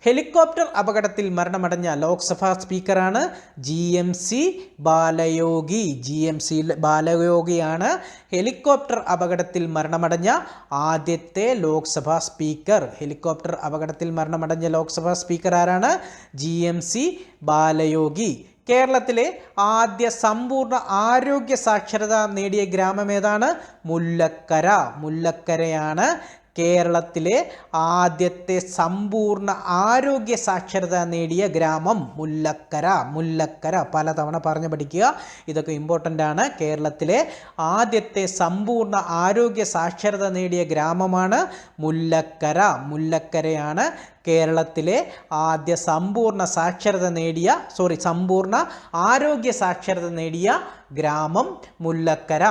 ഹെലികോപ്റ്റർ അപകടത്തിൽ മരണമടഞ്ഞ ലോക്സഭാ സ്പീക്കറാണ് GMC ബാലയോഗി. GMC ബാലയോഗിയാണ് ഹെലികോപ്റ്റർ അപകടത്തിൽ മരണമടഞ്ഞ ആദ്യത്തെ ലോക്സഭാ സ്പീക്കർ. ഹെലികോപ്റ്റർ അപകടത്തിൽ മരണമടഞ്ഞ ലോക്സഭാ സ്പീക്കർ ആരാണ്? GMC ബാലയോഗി. കേരളത്തിലെ ആദ്യ സമ്പൂർണ്ണ ആരോഗ്യ സാക്ഷരത നേടിയ ഗ്രാമം ഏതാണ്? മുല്ലക്കര. മുല്ലക്കരയാണ് കേരളത്തിലെ ആദ്യത്തെ സമ്പൂർണ്ണ ആരോഗ്യ സാക്ഷരത നേടിയ ഗ്രാമം. മുല്ലക്കര. മുല്ലക്കര പലതവണ പറഞ്ഞു പഠിക്കുക, ഇതൊക്കെ ഇമ്പോർട്ടൻ്റ് ആണ്. കേരളത്തിലെ ആദ്യത്തെ സമ്പൂർണ്ണ ആരോഗ്യ സാക്ഷരത നേടിയ ഗ്രാമമാണ് മുല്ലക്കര. മുല്ലക്കരയാണ് കേരളത്തിലെ ആദ്യ സമ്പൂർണ്ണ ആരോഗ്യ സാക്ഷരത നേടിയ ഗ്രാമം മുല്ലക്കര.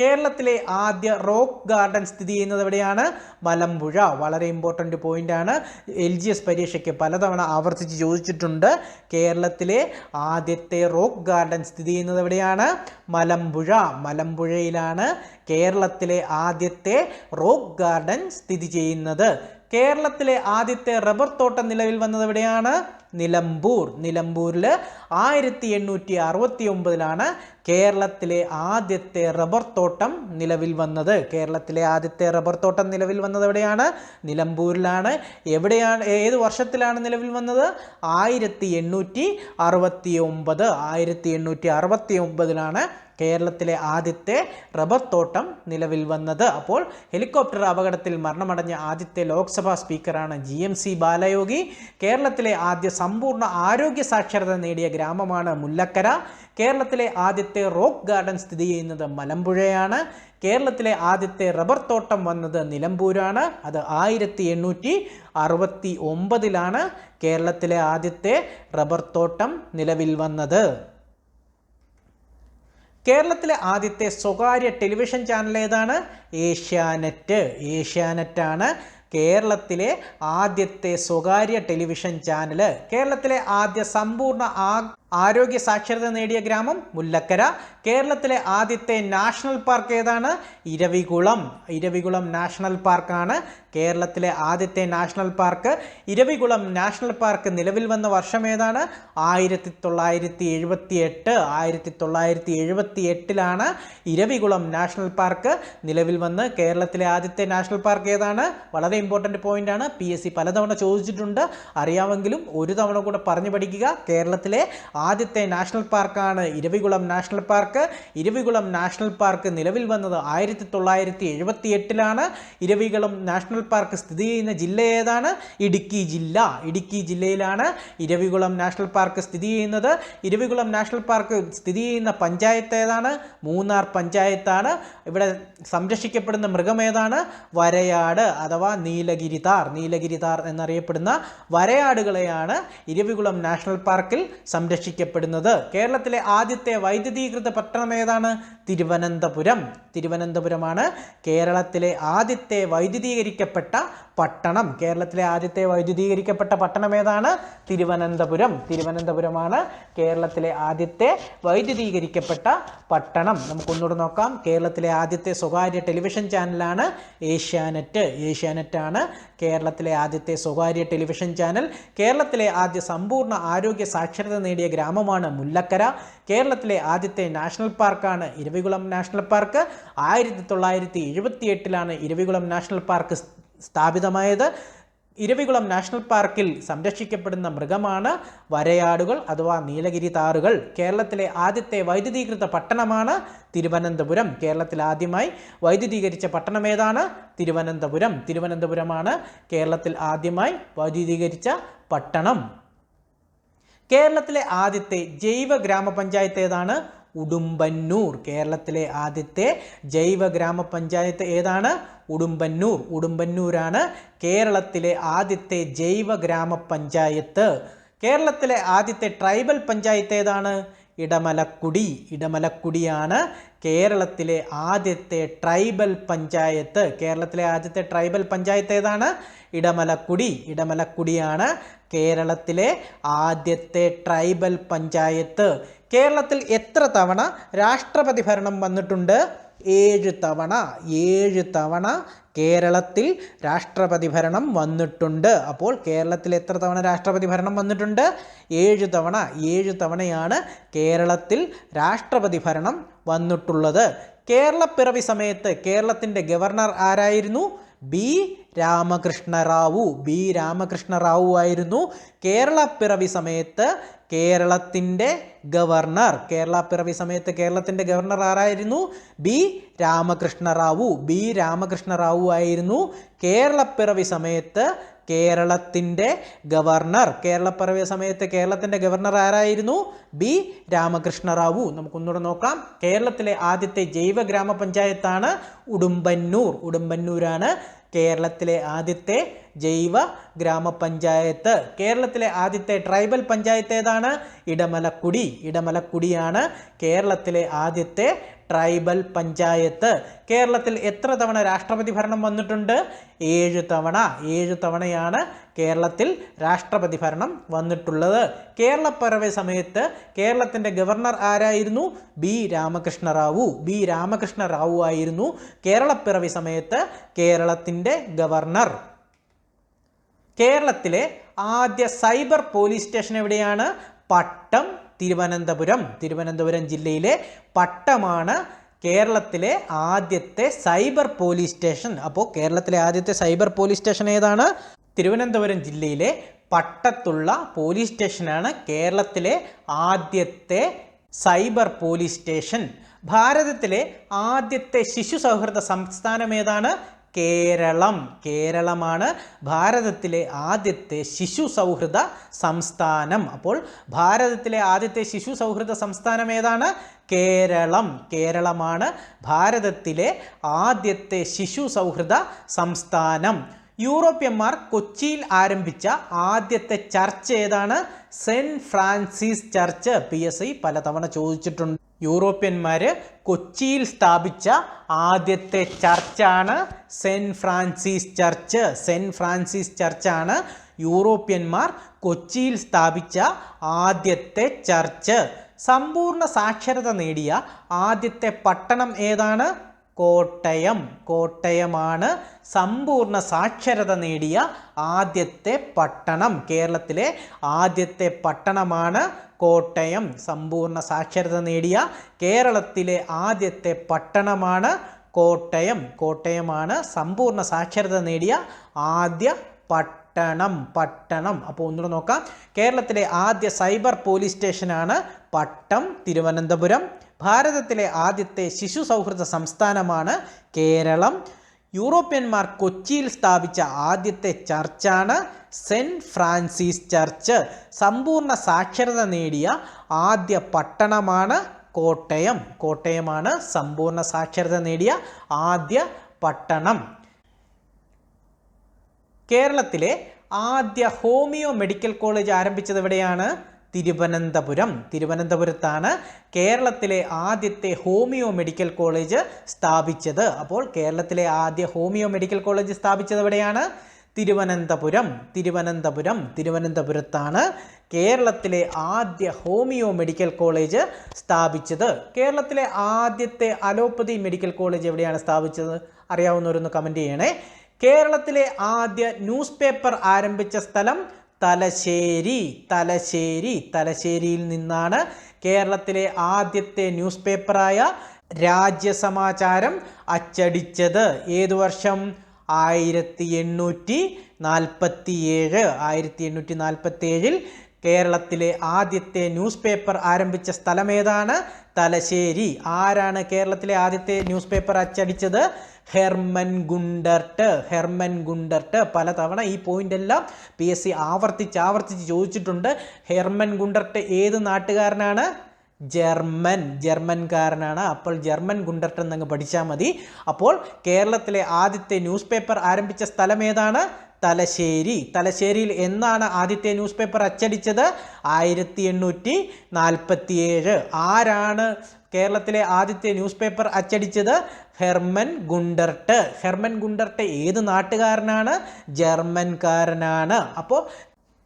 കേരളത്തിലെ ആദ്യ റോക്ക് ഗാർഡൻ സ്ഥിതി ചെയ്യുന്നത് എവിടെയാണ്? മലമ്പുഴ. വളരെ ഇമ്പോർട്ടൻ്റ് പോയിന്റ് ആണ്. LGS പരീക്ഷയ്ക്ക് പലതവണ ആവർത്തിച്ച് ചോദിച്ചിട്ടുണ്ട്. കേരളത്തിലെ ആദ്യത്തെ റോക്ക് ഗാർഡൻ സ്ഥിതി ചെയ്യുന്നത് എവിടെയാണ്? മലമ്പുഴ. മലമ്പുഴയിലാണ് കേരളത്തിലെ ആദ്യത്തെ റോക്ക് ഗാർഡൻ സ്ഥിതി ചെയ്യുന്നത്. കേരളത്തിലെ ആദ്യത്തെ റബ്ബർ തോട്ടം നിലവിൽ വന്നത് എവിടെയാണ്? നിലമ്പൂർ. നിലമ്പൂരിൽ 1869 കേരളത്തിലെ ആദ്യത്തെ റബ്ബർ തോട്ടം നിലവിൽ വന്നത്. കേരളത്തിലെ ആദ്യത്തെ റബ്ബർ തോട്ടം നിലവിൽ വന്നത് എവിടെയാണ്? നിലമ്പൂരിലാണ്. എവിടെയാണ്, ഏത് വർഷത്തിലാണ് നിലവിൽ വന്നത്? 1869. 1869 കേരളത്തിലെ ആദ്യത്തെ റബ്ബർ തോട്ടം നിലവിൽ വന്നത്. അപ്പോൾ ഹെലികോപ്റ്റർ അപകടത്തിൽ മരണമടഞ്ഞ ആദ്യത്തെ ലോക്സഭാ സ്പീക്കറാണ് GMC ബാലയോഗി. കേരളത്തിലെ ആദ്യ സമ്പൂർണ്ണ ആരോഗ്യ സാക്ഷരത നേടിയ ഗ്രാമമാണ് മുല്ലക്കര. കേരളത്തിലെ ആദ്യത്തെ റോക്ക് ഗാർഡൻ സ്ഥിതി ചെയ്യുന്നത് മലമ്പുഴയാണ്. കേരളത്തിലെ ആദ്യത്തെ റബ്ബർ തോട്ടം വന്നത് നിലമ്പൂരാണ്. അത് 1869 കേരളത്തിലെ ആദ്യത്തെ റബ്ബർ തോട്ടം നിലവിൽ വന്നത്. കേരളത്തിലെ ആദ്യത്തെ സ്വകാര്യ ടെലിവിഷൻ ചാനൽ ഏതാണ്? ഏഷ്യാനെറ്റ്. ഏഷ്യാനെറ്റാണ് കേരളത്തിലെ ആദ്യത്തെ സ്വകാര്യ ടെലിവിഷൻ ചാനൽ. കേരളത്തിലെ ആദ്യ സമ്പൂർണ്ണ ആരോഗ്യ സാക്ഷരത നേടിയ ഗ്രാമം മുല്ലക്കര. കേരളത്തിലെ ആദ്യത്തെ നാഷണൽ പാർക്ക് ഏതാണ്? ഇരവികുളം. ഇരവികുളം നാഷണൽ പാർക്കാണ് കേരളത്തിലെ ആദ്യത്തെ national park. Eravikulam national park നിലവിൽ വന്ന വർഷം ഏതാണ്? 1978. 1978 ഇരവികുളം നാഷണൽ പാർക്ക് നിലവിൽ വന്ന്. കേരളത്തിലെ ആദ്യത്തെ നാഷണൽ പാർക്ക് ഏതാണ്? വളരെ ഇമ്പോർട്ടൻ്റ് പോയിന്റ് ആണ്. PSC പലതവണ ചോദിച്ചിട്ടുണ്ട്. അറിയാമെങ്കിലും ഒരു തവണ കൂടെ പറഞ്ഞു പഠിക്കുക. കേരളത്തിലെ ആദ്യത്തെ നാഷണൽ പാർക്കാണ് Eravikulam national park. Eravikulam national park നിലവിൽ വന്നത് 1978-ലാണ്. ഇരവികുളം നാഷണൽ പാർക്ക് സ്ഥിതി ചെയ്യുന്ന ജില്ല ഏതാണ്? ഇടുക്കി ജില്ല. ഇടുക്കി ജില്ലയിലാണ് ഇരവികുളം നാഷണൽ പാർക്ക് സ്ഥിതി ചെയ്യുന്നത്. ഇരവികുളം നാഷണൽ പാർക്ക് സ്ഥിതി ചെയ്യുന്ന പഞ്ചായത്ത് ഏതാണ്? മൂന്നാർ പഞ്ചായത്താണ്. ഇവിടെ സംരക്ഷിക്കപ്പെടുന്ന മൃഗം ഏതാണ്? വരയാട് അഥവാ നീലഗിരിതാർ. നീലഗിരിതാർ എന്നറിയപ്പെടുന്ന വരയാടുകളെയാണ് ഇരവികുളം നാഷണൽ പാർക്കിൽ സംരക്ഷിക്കപ്പെടുന്നത്. കേരളത്തിലെ ആദ്യത്തെ വൈദ്യുതീകൃത പട്ടണം ഏതാണ്? തിരുവനന്തപുരം. തിരുവനന്തപുരമാണ് കേരളത്തിലെ ആദ്യത്തെ വൈദ്യുതീകരിക്കപ്പെട്ട പട്ടണം. കേരളത്തിലെ ആദ്യത്തെ വൈദ്യുതീകരിക്കപ്പെട്ട പട്ടണം ഏതാണ്? തിരുവനന്തപുരം. തിരുവനന്തപുരമാണ് കേരളത്തിലെ ആദ്യത്തെ വൈദ്യുതീകരിക്കപ്പെട്ട പട്ടണം. നമുക്കൊന്നുകൂടെ നോക്കാം. കേരളത്തിലെ ആദ്യത്തെ സ്വകാര്യ ടെലിവിഷൻ ചാനലാണ് ഏഷ്യാനെറ്റ്. ഏഷ്യാനെറ്റാണ് കേരളത്തിലെ ആദ്യത്തെ സ്വകാര്യ ടെലിവിഷൻ ചാനൽ. കേരളത്തിലെ ആദ്യ സമ്പൂർണ്ണ ആരോഗ്യ സാക്ഷരത നേടിയ ഗ്രാമമാണ് മുല്ലക്കര. കേരളത്തിലെ ആദ്യത്തെ നാഷണൽ പാർക്കാണ് ഇരവികുളം നാഷണൽ പാർക്ക്. 1978-ലാണ് ഇരവികുളം നാഷണൽ പാർക്ക് സ്ഥാപിതമായത്. ഇരവികുളം നാഷണൽ പാർക്കിൽ സംരക്ഷിക്കപ്പെടുന്ന മൃഗമാണ് വരയാടുകൾ അഥവാ നീലഗിരി താറുകൾ. കേരളത്തിലെ ആദ്യത്തെ വൈദ്യുതീകൃത പട്ടണമാണ് തിരുവനന്തപുരം. കേരളത്തിൽ ആദ്യമായി വൈദ്യുതീകരിച്ച പട്ടണം ഏതാണ്? തിരുവനന്തപുരം. തിരുവനന്തപുരമാണ് കേരളത്തിൽ ആദ്യമായി വൈദ്യുതീകരിച്ച പട്ടണം. കേരളത്തിലെ ആദ്യത്തെ ജൈവ ഗ്രാമപഞ്ചായത്ത് ഏതാണ്? ഉടുമ്പന്നൂർ. കേരളത്തിലെ ആദ്യത്തെ ജൈവ ഗ്രാമപഞ്ചായത്ത് ഏതാണ്? ഉടുമ്പന്നൂർ. ഉടുമ്പന്നൂരാണ് കേരളത്തിലെ ആദ്യത്തെ ജൈവ ഗ്രാമപഞ്ചായത്ത്. കേരളത്തിലെ ആദ്യത്തെ ട്രൈബൽ പഞ്ചായത്ത് ഏതാണ്? ഇടമലക്കുടി. ഇടമലക്കുടിയാണ് കേരളത്തിലെ ആദ്യത്തെ ട്രൈബൽ പഞ്ചായത്ത്. കേരളത്തിലെ ആദ്യത്തെ ട്രൈബൽ പഞ്ചായത്ത് ഏതാണ്? ഇടമലക്കുടി. ഇടമലക്കുടിയാണ് കേരളത്തിലെ ആദ്യത്തെ ട്രൈബൽ പഞ്ചായത്ത്. കേരളത്തിൽ എത്ര തവണ രാഷ്ട്രപതി ഭരണം വന്നിട്ടുണ്ട്? 7 തവണ. 7 തവണ കേരളത്തിൽ രാഷ്ട്രപതി ഭരണം വന്നിട്ടുണ്ട്. അപ്പോൾ കേരളത്തിൽ എത്ര തവണ രാഷ്ട്രപതി ഭരണം വന്നിട്ടുണ്ട്? 7 തവണ. 7 തവണയാണ് കേരളത്തിൽ രാഷ്ട്രപതി ഭരണം വന്നിട്ടുള്ളത്. കേരളപ്പിറവി സമയത്ത് കേരളത്തിൻ്റെ ഗവർണർ ആരായിരുന്നു? ബി രാമകൃഷ്ണ റാവു. ബി രാമകൃഷ്ണ റാവു ആയിരുന്നു കേരളപ്പിറവി സമയത്ത് കേരളത്തിൻ്റെ ഗവർണർ. കേരളപ്പിറവി സമയത്ത് കേരളത്തിൻ്റെ ഗവർണർ ആരായിരുന്നു? ബി രാമകൃഷ്ണ റാവു. ബി രാമകൃഷ്ണ റാവു ആയിരുന്നു കേരളപ്പിറവി സമയത്ത് കേരളത്തിൻ്റെ ഗവർണർ. കേരളപ്പിറവി സമയത്ത് കേരളത്തിൻ്റെ ഗവർണർ ആരായിരുന്നു? ബി രാമകൃഷ്ണ റാവു. നമുക്കൊന്നുകൂടെ നോക്കാം. കേരളത്തിലെ ആദ്യത്തെ ജൈവ ഗ്രാമപഞ്ചായത്താണ് ഉടുമ്പന്നൂർ. ഉടുമ്പന്നൂരാണ് കേരളത്തിലെ ആദ്യത്തെ ജൈവ ഗ്രാമപഞ്ചായത്ത്. കേരളത്തിലെ ആദ്യത്തെ ട്രൈബൽ പഞ്ചായത്ത് ഏതാണ്? ഇടമലക്കുടി. ഇടമലക്കുടിയാണ് കേരളത്തിലെ ആദ്യത്തെ ട്രൈബൽ പഞ്ചായത്ത്. കേരളത്തിൽ എത്ര തവണ രാഷ്ട്രപതി ഭരണം വന്നിട്ടുണ്ട്? 7 തവണ. 7 തവണയാണ് കേരളത്തിൽ രാഷ്ട്രപതി ഭരണം വന്നിട്ടുള്ളത്. കേരളപ്പിറവി സമയത്ത് കേരളത്തിൻ്റെ ഗവർണർ ആരായിരുന്നു? ബി രാമകൃഷ്ണ റാവു. ബി രാമകൃഷ്ണ റാവു ആയിരുന്നു കേരളപ്പിറവി സമയത്ത് കേരളത്തിൻ്റെ ഗവർണർ. കേരളത്തിലെ ആദ്യ സൈബർ പോലീസ് സ്റ്റേഷൻ എവിടെയാണ്? പട്ടം, തിരുവനന്തപുരം. തിരുവനന്തപുരം ജില്ലയിലെ പട്ടമാണ് കേരളത്തിലെ ആദ്യത്തെ സൈബർ പോലീസ് സ്റ്റേഷൻ. അപ്പോൾ കേരളത്തിലെ ആദ്യത്തെ സൈബർ പോലീസ് സ്റ്റേഷൻ ഏതാണ്? തിരുവനന്തപുരം ജില്ലയിലെ പട്ടത്തുള്ള പോലീസ് സ്റ്റേഷനാണ് കേരളത്തിലെ ആദ്യത്തെ സൈബർ പോലീസ് സ്റ്റേഷൻ. ഭാരതത്തിലെ ആദ്യത്തെ ശിശു സൗഹൃദ സംസ്ഥാനം ഏതാണ്? കേരളം. കേരളമാണ് ഭാരതത്തിലെ ആദ്യത്തെ ശിശു സൗഹൃദ സംസ്ഥാനം. അപ്പോൾ ഭാരതത്തിലെ ആദ്യത്തെ ശിശു സൗഹൃദ സംസ്ഥാനം ഏതാണ്? കേരളം. കേരളമാണ് ഭാരതത്തിലെ ആദ്യത്തെ ശിശു സൗഹൃദ സംസ്ഥാനം. യൂറോപ്യന്മാർ കൊച്ചിയിൽ ആരംഭിച്ച ആദ്യത്തെ ചർച്ച് ഏതാണ്? Cent Francis church. PSI പലതവണ ചോദിച്ചിട്ടുണ്ട്. യൂറോപ്യന്മാർ കൊച്ചിയിൽ സ്ഥാപിച്ച ആദ്യത്തെ ചർച്ചാണ് saint Francis church. Saint Francis ചർച്ചാണ് യൂറോപ്യന്മാർ കൊച്ചിയിൽ സ്ഥാപിച്ച ആദ്യത്തെ ചർച്ച്. സമ്പൂർണ്ണ സാക്ഷരത നേടിയ ആദ്യത്തെ പട്ടണം ഏതാണ്? കോട്ടയം. കോട്ടയമാണ് സമ്പൂർണ്ണ സാക്ഷരത നേടിയ ആദ്യത്തെ പട്ടണം. കേരളത്തിലെ ആദ്യത്തെ പട്ടണമാണ് കോട്ടയം. സമ്പൂർണ്ണ സാക്ഷരത നേടിയ കേരളത്തിലെ ആദ്യത്തെ പട്ടണമാണ് കോട്ടയം. കോട്ടയമാണ് സമ്പൂർണ്ണ സാക്ഷരത നേടിയ ആദ്യ പട്ടണം. പട്ടണം. അപ്പോൾ ഒന്നുകൂടെ നോക്കാം. കേരളത്തിലെ ആദ്യ സൈബർ പോലീസ് സ്റ്റേഷനാണ് പട്ടം, തിരുവനന്തപുരം. ഭാരതത്തിലെ ആദ്യത്തെ ശിശു സൗഹൃദ സംസ്ഥാനമാണ് കേരളം. യൂറോപ്യന്മാർ കൊച്ചിയിൽ സ്ഥാപിച്ച ആദ്യത്തെ ചർച്ചാണ് സെൻറ്റ് ഫ്രാൻസിസ് ചർച്ച്. സമ്പൂർണ്ണ സാക്ഷരത നേടിയ ആദ്യ പട്ടണമാണ് കോട്ടയമാണ് സമ്പൂർണ്ണ സാക്ഷരത നേടിയ ആദ്യ പട്ടണം. കേരളത്തിലെ ആദ്യ ഹോമിയോ മെഡിക്കൽ കോളേജ് ആരംഭിച്ചത് എവിടെയാണ്? തിരുവനന്തപുരത്താണ് കേരളത്തിലെ ആദ്യത്തെ ഹോമിയോ മെഡിക്കൽ കോളേജ് സ്ഥാപിച്ചത്. അപ്പോൾ കേരളത്തിലെ ആദ്യ ഹോമിയോ മെഡിക്കൽ കോളേജ് സ്ഥാപിച്ചത് എവിടെയാണ്? തിരുവനന്തപുരത്താണ് കേരളത്തിലെ ആദ്യ ഹോമിയോ മെഡിക്കൽ കോളേജ് സ്ഥാപിച്ചത്. കേരളത്തിലെ ആദ്യത്തെ അലോപ്പതി മെഡിക്കൽ കോളേജ് എവിടെയാണ് സ്ഥാപിച്ചത്? അറിയാവുന്നവരൊന്ന് കമൻറ്റ് ചെയ്യണേ. കേരളത്തിലെ ആദ്യ ന്യൂസ് പേപ്പർ ആരംഭിച്ച സ്ഥലം തലശ്ശേരിയിൽ നിന്നാണ് കേരളത്തിലെ ആദ്യത്തെ ന്യൂസ് പേപ്പറായ രാജ്യസമാചാരം അച്ചടിച്ചത്. ഏതു വർഷം? 1847 കേരളത്തിലെ ആദ്യത്തെ ന്യൂസ് പേപ്പർ ആരംഭിച്ച സ്ഥലം ഏതാണ്? തലശ്ശേരി. ആരാണ് കേരളത്തിലെ ആദ്യത്തെ ന്യൂസ് പേപ്പർ അച്ചടിച്ചത്? Hermann Gundert. പലതവണ ഈ പോയിന്റ് എല്ലാം PSC ആവർത്തിച്ച് ചോദിച്ചിട്ടുണ്ട്. ഹെർമൻ ഗുണ്ടർട്ട് ഏത് നാട്ടുകാരനാണ്? ജർമ്മൻകാരനാണ്. അപ്പോൾ ജർമ്മൻ ഗുണ്ടർട്ട് എന്നങ്ങ് പഠിച്ചാൽ മതി. അപ്പോൾ കേരളത്തിലെ ആദ്യത്തെ ന്യൂസ് പേപ്പർ ആരംഭിച്ച സ്ഥലം ഏതാണ്? തലശ്ശേരിയിൽ എന്നാണ് ആദ്യത്തെ ന്യൂസ് പേപ്പർ അച്ചടിച്ചത്? 1847. ആരാണ് കേരളത്തിലെ ആദ്യത്തെ ന്യൂസ് പേപ്പർ അച്ചടിച്ചത്? ഹെർമൻ ഗുണ്ടർട്ട് ഏത് നാട്ടുകാരനാണ്? ജർമ്മൻകാരനാണ്. അപ്പോൾ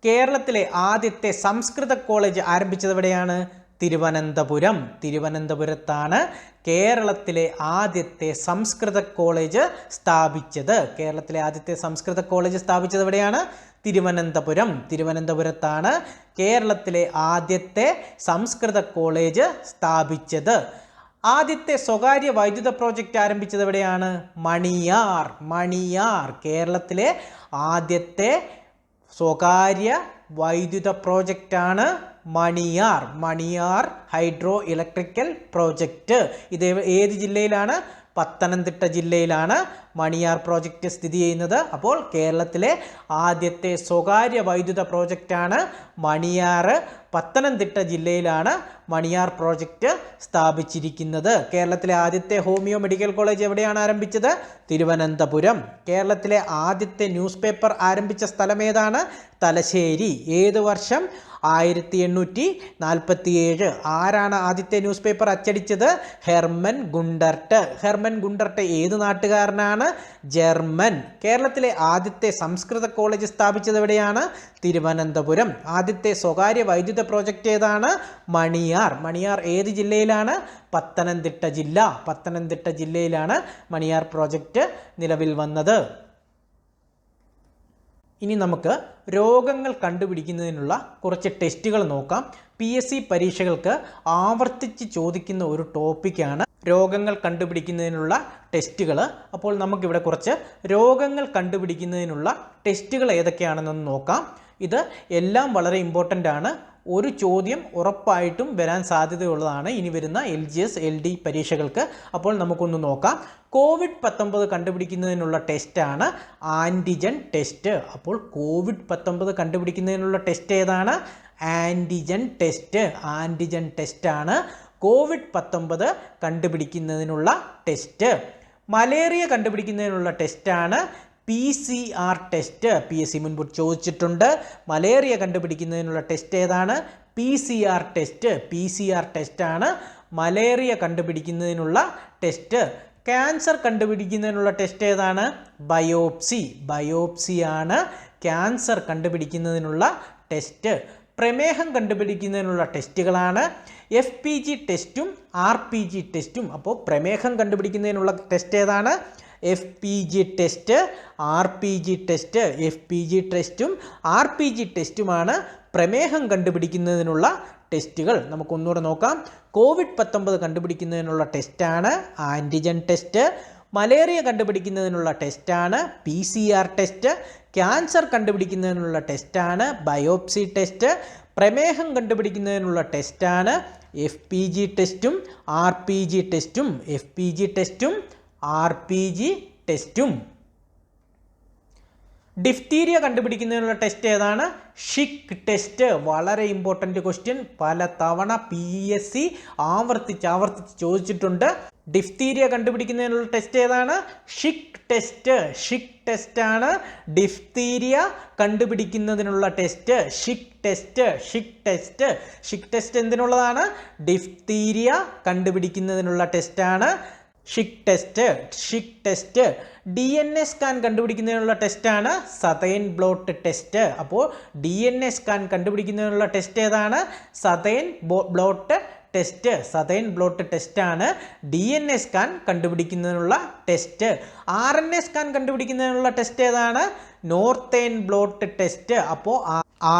കേരളത്തിലെ ആദ്യത്തെ സംസ്കൃത കോളേജ് ആരംഭിച്ചത് എവിടെയാണ്? തിരുവനന്തപുരത്താണ് കേരളത്തിലെ ആദ്യത്തെ സംസ്കൃത കോളേജ് സ്ഥാപിച്ചത്. കേരളത്തിലെ ആദ്യത്തെ സംസ്കൃത കോളേജ് സ്ഥാപിച്ചത് എവിടെയാണ്? തിരുവനന്തപുരത്താണ് കേരളത്തിലെ ആദ്യത്തെ സംസ്കൃത കോളേജ് സ്ഥാപിച്ചത്. ആദ്യത്തെ സ്വകാര്യ വൈദ്യുത പ്രോജക്റ്റ് ആരംഭിച്ചത് എവിടെയാണ്? മണിയാർ. കേരളത്തിലെ ആദ്യത്തെ സ്വകാര്യ വൈദ്യുത പ്രോജക്റ്റാണ് മണിയാർ ഹൈഡ്രോ ഇലക്ട്രിക്കൽ പ്രോജക്റ്റ്. ഇത് ഏത് ജില്ലയിലാണ്? പത്തനംതിട്ട ജില്ലയിലാണ് മണിയാർ പ്രോജക്റ്റ് സ്ഥിതി ചെയ്യുന്നത്. അപ്പോൾ കേരളത്തിലെ ആദ്യത്തെ സ്വകാര്യ വൈദ്യുത പ്രോജക്റ്റാണ് മണിയാർ. പത്തനംതിട്ട ജില്ലയിലാണ് മണിയാർ പ്രോജക്റ്റ് സ്ഥാപിച്ചിരിക്കുന്നത്. കേരളത്തിലെ ആദ്യത്തെ ഹോമിയോ മെഡിക്കൽ കോളേജ് എവിടെയാണ് ആരംഭിച്ചത്? തിരുവനന്തപുരം. കേരളത്തിലെ ആദ്യത്തെ ന്യൂസ് പേപ്പർ ആരംഭിച്ച സ്ഥലം ഏതാണ്? തലശ്ശേരി. ഏത് വർഷം? 1847. ആരാണ് ആദ്യത്തെ ന്യൂസ് പേപ്പർ അച്ചടിച്ചത്? ഹെർമൻ ഗുണ്ടർട്ട് ഏത് നാട്ടുകാരനാണ്? ജർമ്മൻ. കേരളത്തിലെ ആദ്യത്തെ സംസ്കൃത കോളേജ് സ്ഥാപിച്ചത് എവിടെയാണ്? തിരുവനന്തപുരം. ആദ്യത്തെ സ്വകാര്യ വൈദ്യുത പ്രോജക്റ്റ് ഏതാണ്? മണിയാർ ഏത് ജില്ലയിലാണ്? പത്തനംതിട്ട ജില്ലയിലാണ് മണിയാർ പ്രോജക്റ്റ് നിലവിൽ വന്നത്. ഇനി നമുക്ക് രോഗങ്ങൾ കണ്ടുപിടിക്കുന്നതിനുള്ള കുറച്ച് ടെസ്റ്റുകൾ നോക്കാം. PSC പരീക്ഷകൾക്ക് ആവർത്തിച്ച് ചോദിക്കുന്ന ഒരു ടോപ്പിക്കാണ് രോഗങ്ങൾ കണ്ടുപിടിക്കുന്നതിനുള്ള ടെസ്റ്റുകൾ. അപ്പോൾ നമുക്കിവിടെ കുറച്ച് രോഗങ്ങൾ കണ്ടുപിടിക്കുന്നതിനുള്ള ടെസ്റ്റുകൾ ഏതൊക്കെയാണെന്നൊന്ന് നോക്കാം. ഇത് എല്ലാം വളരെ ഇമ്പോർട്ടൻ്റ് ആണ്. ഒരു ചോദ്യം ഉറപ്പായിട്ടും വരാൻ സാധ്യതയുള്ളതാണ് ഇനി വരുന്ന LGS LD പരീക്ഷകൾക്ക്. അപ്പോൾ നമുക്കൊന്ന് നോക്കാം. COVID-19 കണ്ടുപിടിക്കുന്നതിനുള്ള ടെസ്റ്റാണ് ആൻറ്റിജൻ ടെസ്റ്റ്. അപ്പോൾ COVID-19 കണ്ടുപിടിക്കുന്നതിനുള്ള ടെസ്റ്റ് ഏതാണ്? ആൻറ്റിജൻ ടെസ്റ്റാണ് COVID-19 കണ്ടുപിടിക്കുന്നതിനുള്ള ടെസ്റ്റ്. മലേറിയ കണ്ടുപിടിക്കുന്നതിനുള്ള ടെസ്റ്റാണ് PCR ടെസ്റ്റ്. PSC മുൻപ് ചോദിച്ചിട്ടുണ്ട്. മലേറിയ കണ്ടുപിടിക്കുന്നതിനുള്ള ടെസ്റ്റ് ഏതാണ്? PCR ടെസ്റ്റാണ് മലേറിയ കണ്ടുപിടിക്കുന്നതിനുള്ള ടെസ്റ്റ്. ക്യാൻസർ കണ്ടുപിടിക്കുന്നതിനുള്ള ടെസ്റ്റ് ഏതാണ്? ബയോപ്സിയാണ് ക്യാൻസർ കണ്ടുപിടിക്കുന്നതിനുള്ള ടെസ്റ്റ്. പ്രമേഹം കണ്ടുപിടിക്കുന്നതിനുള്ള ടെസ്റ്റുകളാണ് FPG ടെസ്റ്റും RPG ടെസ്റ്റും. അപ്പോൾ പ്രമേഹം കണ്ടുപിടിക്കുന്നതിനുള്ള ടെസ്റ്റ് ഏതാണ്? FPG test, RPG test. FPG ടെസ്റ്റും RPG ടെസ്റ്റുമാണ് പ്രമേഹം കണ്ടുപിടിക്കുന്നതിനുള്ള ടെസ്റ്റുകൾ. നമുക്കൊന്നുകൂടെ നോക്കാം. COVID-19 കണ്ടുപിടിക്കുന്നതിനുള്ള ടെസ്റ്റാണ് ആൻറ്റിജൻ ടെസ്റ്റ്. മലേറിയ കണ്ടുപിടിക്കുന്നതിനുള്ള ടെസ്റ്റാണ് PCR ടെസ്റ്റ്. ക്യാൻസർ കണ്ടുപിടിക്കുന്നതിനുള്ള ടെസ്റ്റാണ് ബയോപ്സി ടെസ്റ്റ്. പ്രമേഹം കണ്ടുപിടിക്കുന്നതിനുള്ള ടെസ്റ്റാണ് FPG ടെസ്റ്റും RPG ടെസ്റ്റും. FPG ടെസ്റ്റും RPG ടെസ്റ്റും. ഡിഫ്തീരിയ കണ്ടുപിടിക്കുന്നതിനുള്ള ടെസ്റ്റ് ഏതാണ്? Schick test. വളരെ ഇമ്പോർട്ടൻ്റ് ക്വസ്റ്റ്യൻ, പല തവണ PSC ആവർത്തിച്ച് ചോദിച്ചിട്ടുണ്ട്. ഡിഫ്തീരിയ കണ്ടുപിടിക്കുന്നതിനുള്ള ടെസ്റ്റ് ഏതാണ്? Schick test. ഷിക് ടെസ്റ്റാണ് ഡിഫ്തീരിയ കണ്ടുപിടിക്കുന്നതിനുള്ള test. Schick test. Schick test. Schick test എന്തിനുള്ളതാണ്? ഡിഫ്തീരിയ കണ്ടുപിടിക്കുന്നതിനുള്ള ടെസ്റ്റാണ് Schick test. Schick test. DNA scan കണ്ടുപിടിക്കുന്നതിനുള്ള ടെസ്റ്റാണ് സതേൺ ബ്ലോട്ട് ടെസ്റ്റ്. അപ്പോൾ DNA സ്കാൻ കണ്ടുപിടിക്കുന്നതിനുള്ള ടെസ്റ്റ് ഏതാണ്? Southern blot test. Southern blot ടെസ്റ്റാണ് DNA സ്കാൻ കണ്ടുപിടിക്കുന്നതിനുള്ള ടെസ്റ്റ്. RNA സ്കാൻ കണ്ടുപിടിക്കുന്നതിനുള്ള ടെസ്റ്റ് ഏതാണ്? Northern blot test. അപ്പോൾ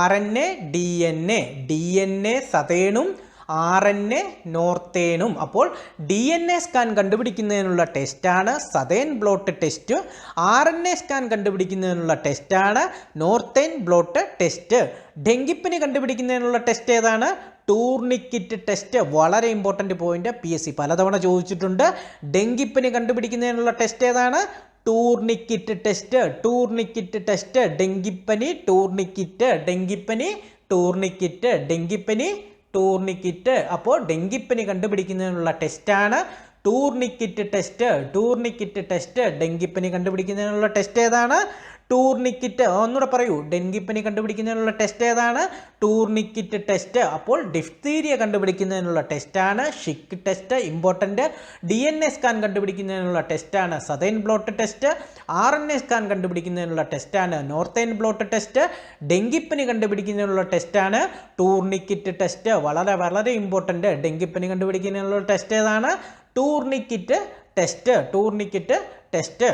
RNA DNA സതേണും RNA നോർത്തേണും. അപ്പോൾ DNA സ്കാൻ കണ്ടുപിടിക്കുന്നതിനുള്ള ടെസ്റ്റാണ് southern blot test. RNA scan കണ്ടുപിടിക്കുന്നതിനുള്ള ടെസ്റ്റാണ് നോർത്തേൺ ബ്ലോട്ട് ടെസ്റ്റ്. ഡെങ്കിപ്പനി കണ്ടുപിടിക്കുന്നതിനുള്ള ടെസ്റ്റ് ഏതാണ്? Tourniquet test. വളരെ ഇമ്പോർട്ടൻ്റ് പോയിന്റ്, PSC പലതവണ ചോദിച്ചിട്ടുണ്ട്. ഡെങ്കിപ്പനി കണ്ടുപിടിക്കുന്നതിനുള്ള ടെസ്റ്റ് ഏതാണ്? Tourniquet test. Tourniquet test. ഡെങ്കിപ്പനി ടൂർണിക്കിറ്റ്. ഡെങ്കിപ്പനി ടൂർണിക്കിറ്റ്. ഡെങ്കിപ്പനി ടൂർണിക്കിറ്റ്. അപ്പോൾ ഡെങ്കിപ്പനി കണ്ടുപിടിക്കുന്നതിനുള്ള ടെസ്റ്റാണ് ടൂർണിക്കിറ്റ് ടെസ്റ്റ്. Tourniquet test. ഡെങ്കിപ്പനി കണ്ടുപിടിക്കുന്നതിനുള്ള ടെസ്റ്റ് ഏതാണ്? ടൂർണിക്കിറ്റ്. ഒന്നുകൂടെ പറയൂ, ഡെങ്കിപ്പനി കണ്ടുപിടിക്കുന്നതിനുള്ള ടെസ്റ്റ് ഏതാണ്? Tourniquet test. അപ്പോൾ ഡിഫ്തീരിയ കണ്ടുപിടിക്കുന്നതിനുള്ള ടെസ്റ്റാണ് Schick test. Important. DNA scan കണ്ടുപിടിക്കുന്നതിനുള്ള ടെസ്റ്റാണ് southern blot test. RNA scan കണ്ടുപിടിക്കുന്നതിനുള്ള ടെസ്റ്റാണ് നോർത്തേൺ ബ്ലോട്ട് ടെസ്റ്റ്. ഡെങ്കിപ്പനി കണ്ടുപിടിക്കുന്നതിനുള്ള ടെസ്റ്റാണ് ടൂർണിക്കിറ്റ് ടെസ്റ്റ്. വളരെ ഇമ്പോർട്ടൻ്റ്. ഡെങ്കിപ്പനി കണ്ടുപിടിക്കുന്നതിനുള്ള ടെസ്റ്റ് ഏതാണ്? Tourniquet test. Tourniquet test.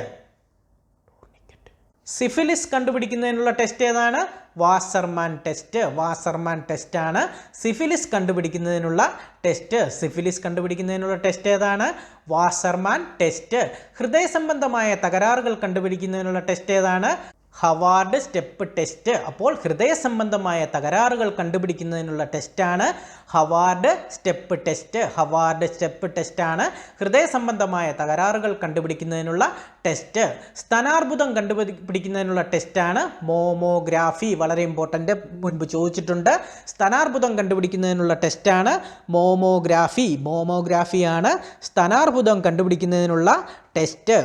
Syphilis കണ്ടുപിടിക്കുന്നതിനുള്ള ടെസ്റ്റ് ഏതാണ്? Wassermann test. വാസർമാൻ ടെസ്റ്റാണ് സിഫിലിസ് കണ്ടുപിടിക്കുന്നതിനുള്ള ടെസ്റ്റ്. സിഫിലിസ് കണ്ടുപിടിക്കുന്നതിനുള്ള ടെസ്റ്റ് ഏതാണ്? Wassermann test. ഹൃദയ സംബന്ധമായ തകരാറുകൾ കണ്ടുപിടിക്കുന്നതിനുള്ള ടെസ്റ്റ് ഏതാണ്? Harvard step test. അപ്പോൾ ഹൃദയ സംബന്ധമായ തകരാറുകൾ കണ്ടുപിടിക്കുന്നതിനുള്ള ടെസ്റ്റാണ് Harvard step test. Harvard step ടെസ്റ്റാണ് ഹൃദയ സംബന്ധമായ തകരാറുകൾ കണ്ടുപിടിക്കുന്നതിനുള്ള ടെസ്റ്റ്. സ്തനാർബുദം കണ്ടുപിടിക്കുന്നതിനുള്ള ടെസ്റ്റാണ് മോമോഗ്രാഫി. വളരെ ഇമ്പോർട്ടൻ്റ്, മുൻപ് ചോദിച്ചിട്ടുണ്ട്. സ്തനാർബുദം കണ്ടുപിടിക്കുന്നതിനുള്ള ടെസ്റ്റാണ് മോമോഗ്രാഫി. മോമോഗ്രാഫിയാണ് സ്തനാർബുദം കണ്ടുപിടിക്കുന്നതിനുള്ള ടെസ്റ്റ്.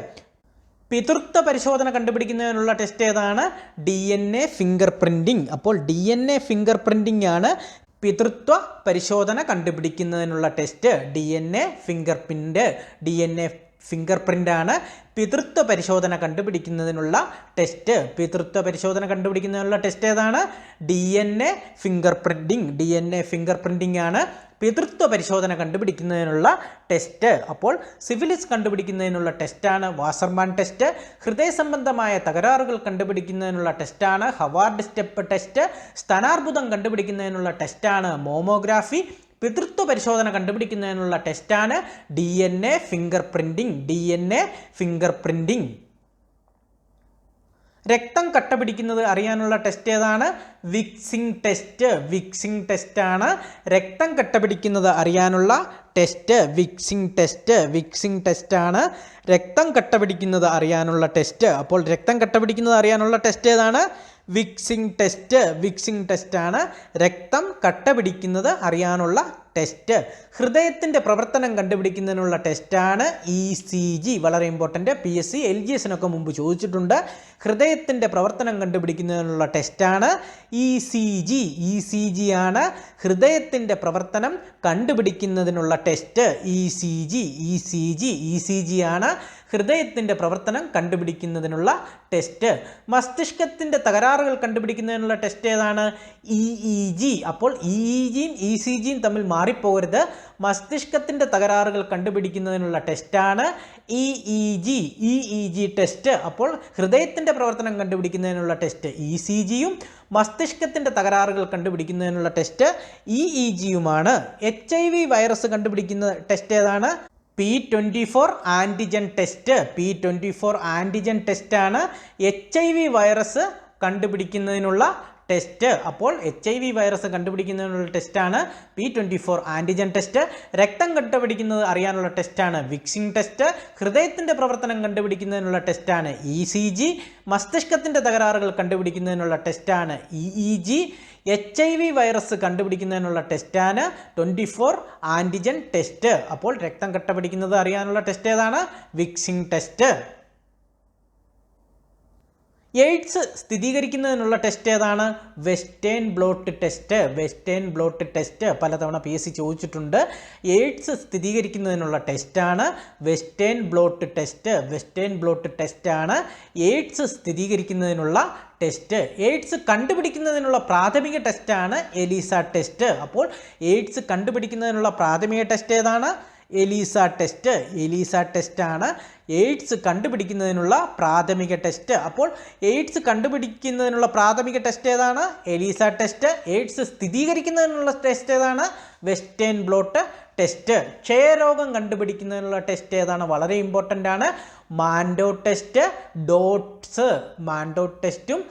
പിതൃത്വ പരിശോധന കണ്ടുപിടിക്കുന്നതിനുള്ള ടെസ്റ്റ് ഏതാണ്? DNA fingerprinting. അപ്പോൾ DNA ഫിംഗർ പ്രിൻറ്റിംഗ് ആണ് പിതൃത്വ പരിശോധന കണ്ടുപിടിക്കുന്നതിനുള്ള test. DNA fingerprint. DNA finger പ്രിൻ്റാണ് പിതൃത്വ പരിശോധന കണ്ടുപിടിക്കുന്നതിനുള്ള ടെസ്റ്റ്. പിതൃത്വ പരിശോധന കണ്ടുപിടിക്കുന്നതിനുള്ള ടെസ്റ്റ് ഏതാണ്? DNA fingerprinting. DNA fingerprinting ആണ് പിതൃത്വ പരിശോധന കണ്ടുപിടിക്കുന്നതിനുള്ള ടെസ്റ്റ്. അപ്പോൾ സിഫിലിസ് കണ്ടുപിടിക്കുന്നതിനുള്ള ടെസ്റ്റാണ് വാസർമാൻ ടെസ്റ്റ്. ഹൃദയ സംബന്ധമായ തകരാറുകൾ കണ്ടുപിടിക്കുന്നതിനുള്ള ടെസ്റ്റാണ് ഹവാർഡ് സ്റ്റെപ്പ് ടെസ്റ്റ്. സ്തനാർബുദം കണ്ടുപിടിക്കുന്നതിനുള്ള ടെസ്റ്റാണ് മോമോഗ്രാഫി. പിതൃത്വ പരിശോധന കണ്ടുപിടിക്കുന്നതിനുള്ള ടെസ്റ്റാണ് DNA fingerprinting. DNA finger printing. രക്തം കട്ട പിടിക്കുന്നത് അറിയാനുള്ള ടെസ്റ്റ് ഏതാണ്? വിക്സിംഗ് ടെസ്റ്റ്. വിക്സിംഗ് ടെസ്റ്റാണ് രക്തം കട്ട പിടിക്കുന്നത് അറിയാനുള്ള ടെസ്റ്റ്. വിക്സിംഗ് ടെസ്റ്റ്. വിക്സിംഗ് ടെസ്റ്റാണ് രക്തം കട്ട പിടിക്കുന്നത് അറിയാനുള്ള ടെസ്റ്റ്. അപ്പോൾ രക്തം കട്ട പിടിക്കുന്നത് അറിയാനുള്ള ടെസ്റ്റ് ഏതാണ്? വിക്സിംഗ് ടെസ്റ്റ്. വിക്സിംഗ് ടെസ്റ്റാണ് രക്തം കട്ട പിടിക്കുന്നത് അറിയാനുള്ള ടെസ്റ്റ്. ഹൃദയത്തിൻ്റെ പ്രവർത്തനം കണ്ടുപിടിക്കുന്നതിനുള്ള ടെസ്റ്റാണ് ECG. വളരെ ഇമ്പോർട്ടൻ്റ്, PSC LGSനൊക്കെ മുമ്പ് ചോദിച്ചിട്ടുണ്ട്. ഹൃദയത്തിൻ്റെ പ്രവർത്തനം കണ്ടുപിടിക്കുന്നതിനുള്ള ടെസ്റ്റാണ് ECG. ECG ആണ് ഹൃദയത്തിൻ്റെ പ്രവർത്തനം കണ്ടുപിടിക്കുന്നതിനുള്ള ടെസ്റ്റ്. ECG. ECG. ECG ആണ് ഹൃദയത്തിൻ്റെ പ്രവർത്തനം കണ്ടുപിടിക്കുന്നതിനുള്ള ടെസ്റ്റ്. മസ്തിഷ്കത്തിൻ്റെ തകരാറുകൾ കണ്ടുപിടിക്കുന്നതിനുള്ള ടെസ്റ്റ് ഏതാണ്? EEG. അപ്പോൾ EEGയും ECGയും തമ്മിൽ മാറിപ്പോകരുത്. മസ്തിഷ്കത്തിൻ്റെ തകരാറുകൾ കണ്ടുപിടിക്കുന്നതിനുള്ള ടെസ്റ്റാണ് EEG. EEG test. അപ്പോൾ ഹൃദയത്തിൻ്റെ പ്രവർത്തനം കണ്ടുപിടിക്കുന്നതിനുള്ള ടെസ്റ്റ് ECGയും മസ്തിഷ്കത്തിൻ്റെ തകരാറുകൾ കണ്ടുപിടിക്കുന്നതിനുള്ള ടെസ്റ്റ് EEGയുമാണ്. HIV വൈറസ് കണ്ടുപിടിക്കുന്ന ടെസ്റ്റ് ഏതാണ്? P24 antigen test. P24 antigen ടെസ്റ്റാണ് HIV വൈറസ് കണ്ടുപിടിക്കുന്നതിനുള്ള ടെസ്റ്റ്. അപ്പോൾ HIV വൈറസ് കണ്ടുപിടിക്കുന്നതിനുള്ള ടെസ്റ്റാണ് P24 ആൻറ്റിജൻ ടെസ്റ്റ്. രക്തം കണ്ടുപിടിക്കുന്നത് അറിയാനുള്ള ടെസ്റ്റാണ് വിക്സിംഗ് ടെസ്റ്റ്. ഹൃദയത്തിൻ്റെ പ്രവർത്തനം കണ്ടുപിടിക്കുന്നതിനുള്ള ടെസ്റ്റാണ് ECG. മസ്തിഷ്കത്തിൻ്റെ തകരാറുകൾ കണ്ടുപിടിക്കുന്നതിനുള്ള ടെസ്റ്റാണ് EEG. HIV വൈറസ് കണ്ടുപിടിക്കുന്നതിനുള്ള ടെസ്റ്റാണ് 24 ആൻറ്റിജൻ ടെസ്റ്റ്. അപ്പോൾ രക്തം കട്ടപിടിക്കുന്നത് അറിയാനുള്ള ടെസ്റ്റ് ഏതാണ്? വിക്സിംഗ് ടെസ്റ്റ്. എയ്ഡ്സ് സ്ഥിരീകരിക്കുന്നതിനുള്ള ടെസ്റ്റ് ഏതാണ്? Western blot test. Western blot test പലതവണ PSC ചോദിച്ചിട്ടുണ്ട്. എയ്ഡ്സ് സ്ഥിരീകരിക്കുന്നതിനുള്ള ടെസ്റ്റാണ് western blot test. Western blot ടെസ്റ്റാണ് എയ്ഡ്സ് സ്ഥിരീകരിക്കുന്നതിനുള്ള ടെസ്റ്റ്. എയ്ഡ്സ് കണ്ടുപിടിക്കുന്നതിനുള്ള പ്രാഥമിക ടെസ്റ്റാണ് എലീസ ടെസ്റ്റ്. അപ്പോൾ എയ്ഡ്സ് കണ്ടുപിടിക്കുന്നതിനുള്ള പ്രാഥമിക ടെസ്റ്റ് ഏതാണ്? ELISA test. എലീസ ടെസ്റ്റാണ് എയ്ഡ്സ് കണ്ടുപിടിക്കുന്നതിനുള്ള പ്രാഥമിക ടെസ്റ്റ്. അപ്പോൾ എയ്ഡ്സ് കണ്ടുപിടിക്കുന്നതിനുള്ള പ്രാഥമിക ടെസ്റ്റ് ഏതാണ്? ELISA test. എയ്ഡ്സ് സ്ഥിരീകരിക്കുന്നതിനുള്ള ടെസ്റ്റ് ഏതാണ്? Western blot test. ക്ഷയരോഗം കണ്ടുപിടിക്കുന്നതിനുള്ള ടെസ്റ്റ് ഏതാണ്? വളരെ ഇമ്പോർട്ടൻ്റ് ആണ്. മാൻഡോ ടെസ്റ്റ്, ഡോട്ട്സ്. മാൻഡോ ടെസ്റ്റും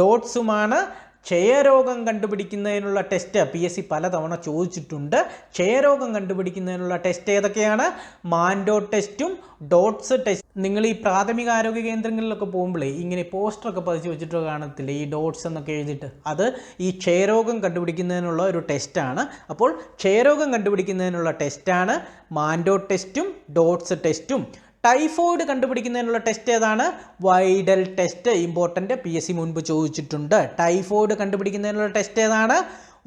ഡോട്ട്സുമാണ് ക്ഷയരോഗം കണ്ടുപിടിക്കുന്നതിനുള്ള ടെസ്റ്റ്. PSC പലതവണ ചോദിച്ചിട്ടുണ്ട്. ക്ഷയരോഗം കണ്ടുപിടിക്കുന്നതിനുള്ള ടെസ്റ്റ് ഏതൊക്കെയാണ്? മാൻഡോ ടെസ്റ്റും ഡോട്ട്സ് ടെസ്റ്റ്. നിങ്ങൾ ഈ പ്രാഥമിക ആരോഗ്യ കേന്ദ്രങ്ങളിലൊക്കെ പോകുമ്പോഴേ ഇങ്ങനെ പോസ്റ്ററൊക്കെ പതിച്ച് വെച്ചിട്ട് കാണത്തില്ല, ഈ ഡോട്ട്സ് എന്നൊക്കെ എഴുതിയിട്ട്. അത് ഈ ക്ഷയരോഗം കണ്ടുപിടിക്കുന്നതിനുള്ള ഒരു ടെസ്റ്റാണ്. അപ്പോൾ ക്ഷയരോഗം കണ്ടുപിടിക്കുന്നതിനുള്ള ടെസ്റ്റാണ് മാൻഡോ ടെസ്റ്റും ഡോട്ട്സ് ടെസ്റ്റും. ടൈഫോയിഡ് കണ്ടുപിടിക്കുന്നതിനുള്ള ടെസ്റ്റ് ഏതാണ്? Widal test. ഇമ്പോർട്ടൻ്റ്, PSC മുൻപ് ചോദിച്ചിട്ടുണ്ട്. ടൈഫോയിഡ് കണ്ടുപിടിക്കുന്നതിനുള്ള ടെസ്റ്റ് ഏതാണ്?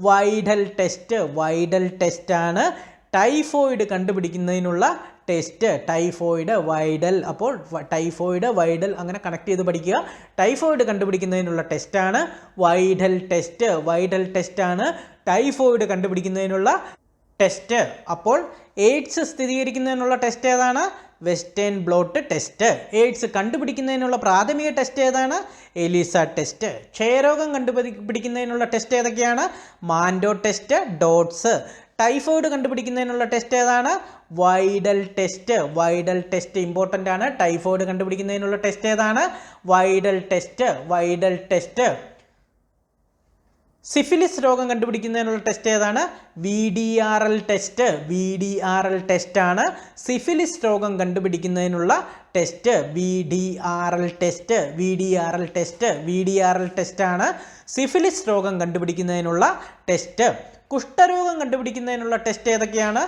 Widal test. വൈഡൽ ടെസ്റ്റാണ് ടൈഫോയിഡ് കണ്ടുപിടിക്കുന്നതിനുള്ള ടെസ്റ്റ്. Typhoid, Widal. അപ്പോൾ ടൈഫോയിഡ്, വൈഡൽ അങ്ങനെ കണക്ട് ചെയ്ത് പഠിക്കുക. ടൈഫോയിഡ് കണ്ടുപിടിക്കുന്നതിനുള്ള ടെസ്റ്റാണ് വൈഡൽ ടെസ്റ്റ്. വൈഡൽ ടെസ്റ്റാണ് ടൈഫോയിഡ് കണ്ടുപിടിക്കുന്നതിനുള്ള ടെസ്റ്റ്. അപ്പോൾ എയ്ഡ്സ് സ്ഥിരീകരിക്കുന്നതിനുള്ള ടെസ്റ്റ് ഏതാണ്? Western blot test. എയ്ഡ്സ് കണ്ടുപിടിക്കുന്നതിനുള്ള പ്രാഥമിക ടെസ്റ്റ് ഏതാണ്? ELISA test. ക്ഷയരോഗം കണ്ടുപിടിക്കുന്നതിനുള്ള ടെസ്റ്റ് ഏതൊക്കെയാണ്? Mantoux test, DOTS. ടൈഫോയിഡ് കണ്ടുപിടിക്കുന്നതിനുള്ള ടെസ്റ്റ് ഏതാണ്? Widal test. Widal test important ആണ്. ടൈഫോയിഡ് കണ്ടുപിടിക്കുന്നതിനുള്ള ടെസ്റ്റ് ഏതാണ്? Widal test. Widal test. Syphilis രോഗം കണ്ടുപിടിക്കുന്നതിനുള്ള ടെസ്റ്റ് ഏതാണ്? VDRL test. VDRL ടെസ്റ്റാണ് സിഫിലിസ് രോഗം കണ്ടുപിടിക്കുന്നതിനുള്ള test. VDRL test. VDRL test. VDRL ടെസ്റ്റാണ് സിഫിലിസ് രോഗം കണ്ടുപിടിക്കുന്നതിനുള്ള ടെസ്റ്റ്. കുഷ്ഠരോഗം കണ്ടുപിടിക്കുന്നതിനുള്ള ടെസ്റ്റ് ഏതൊക്കെയാണ്?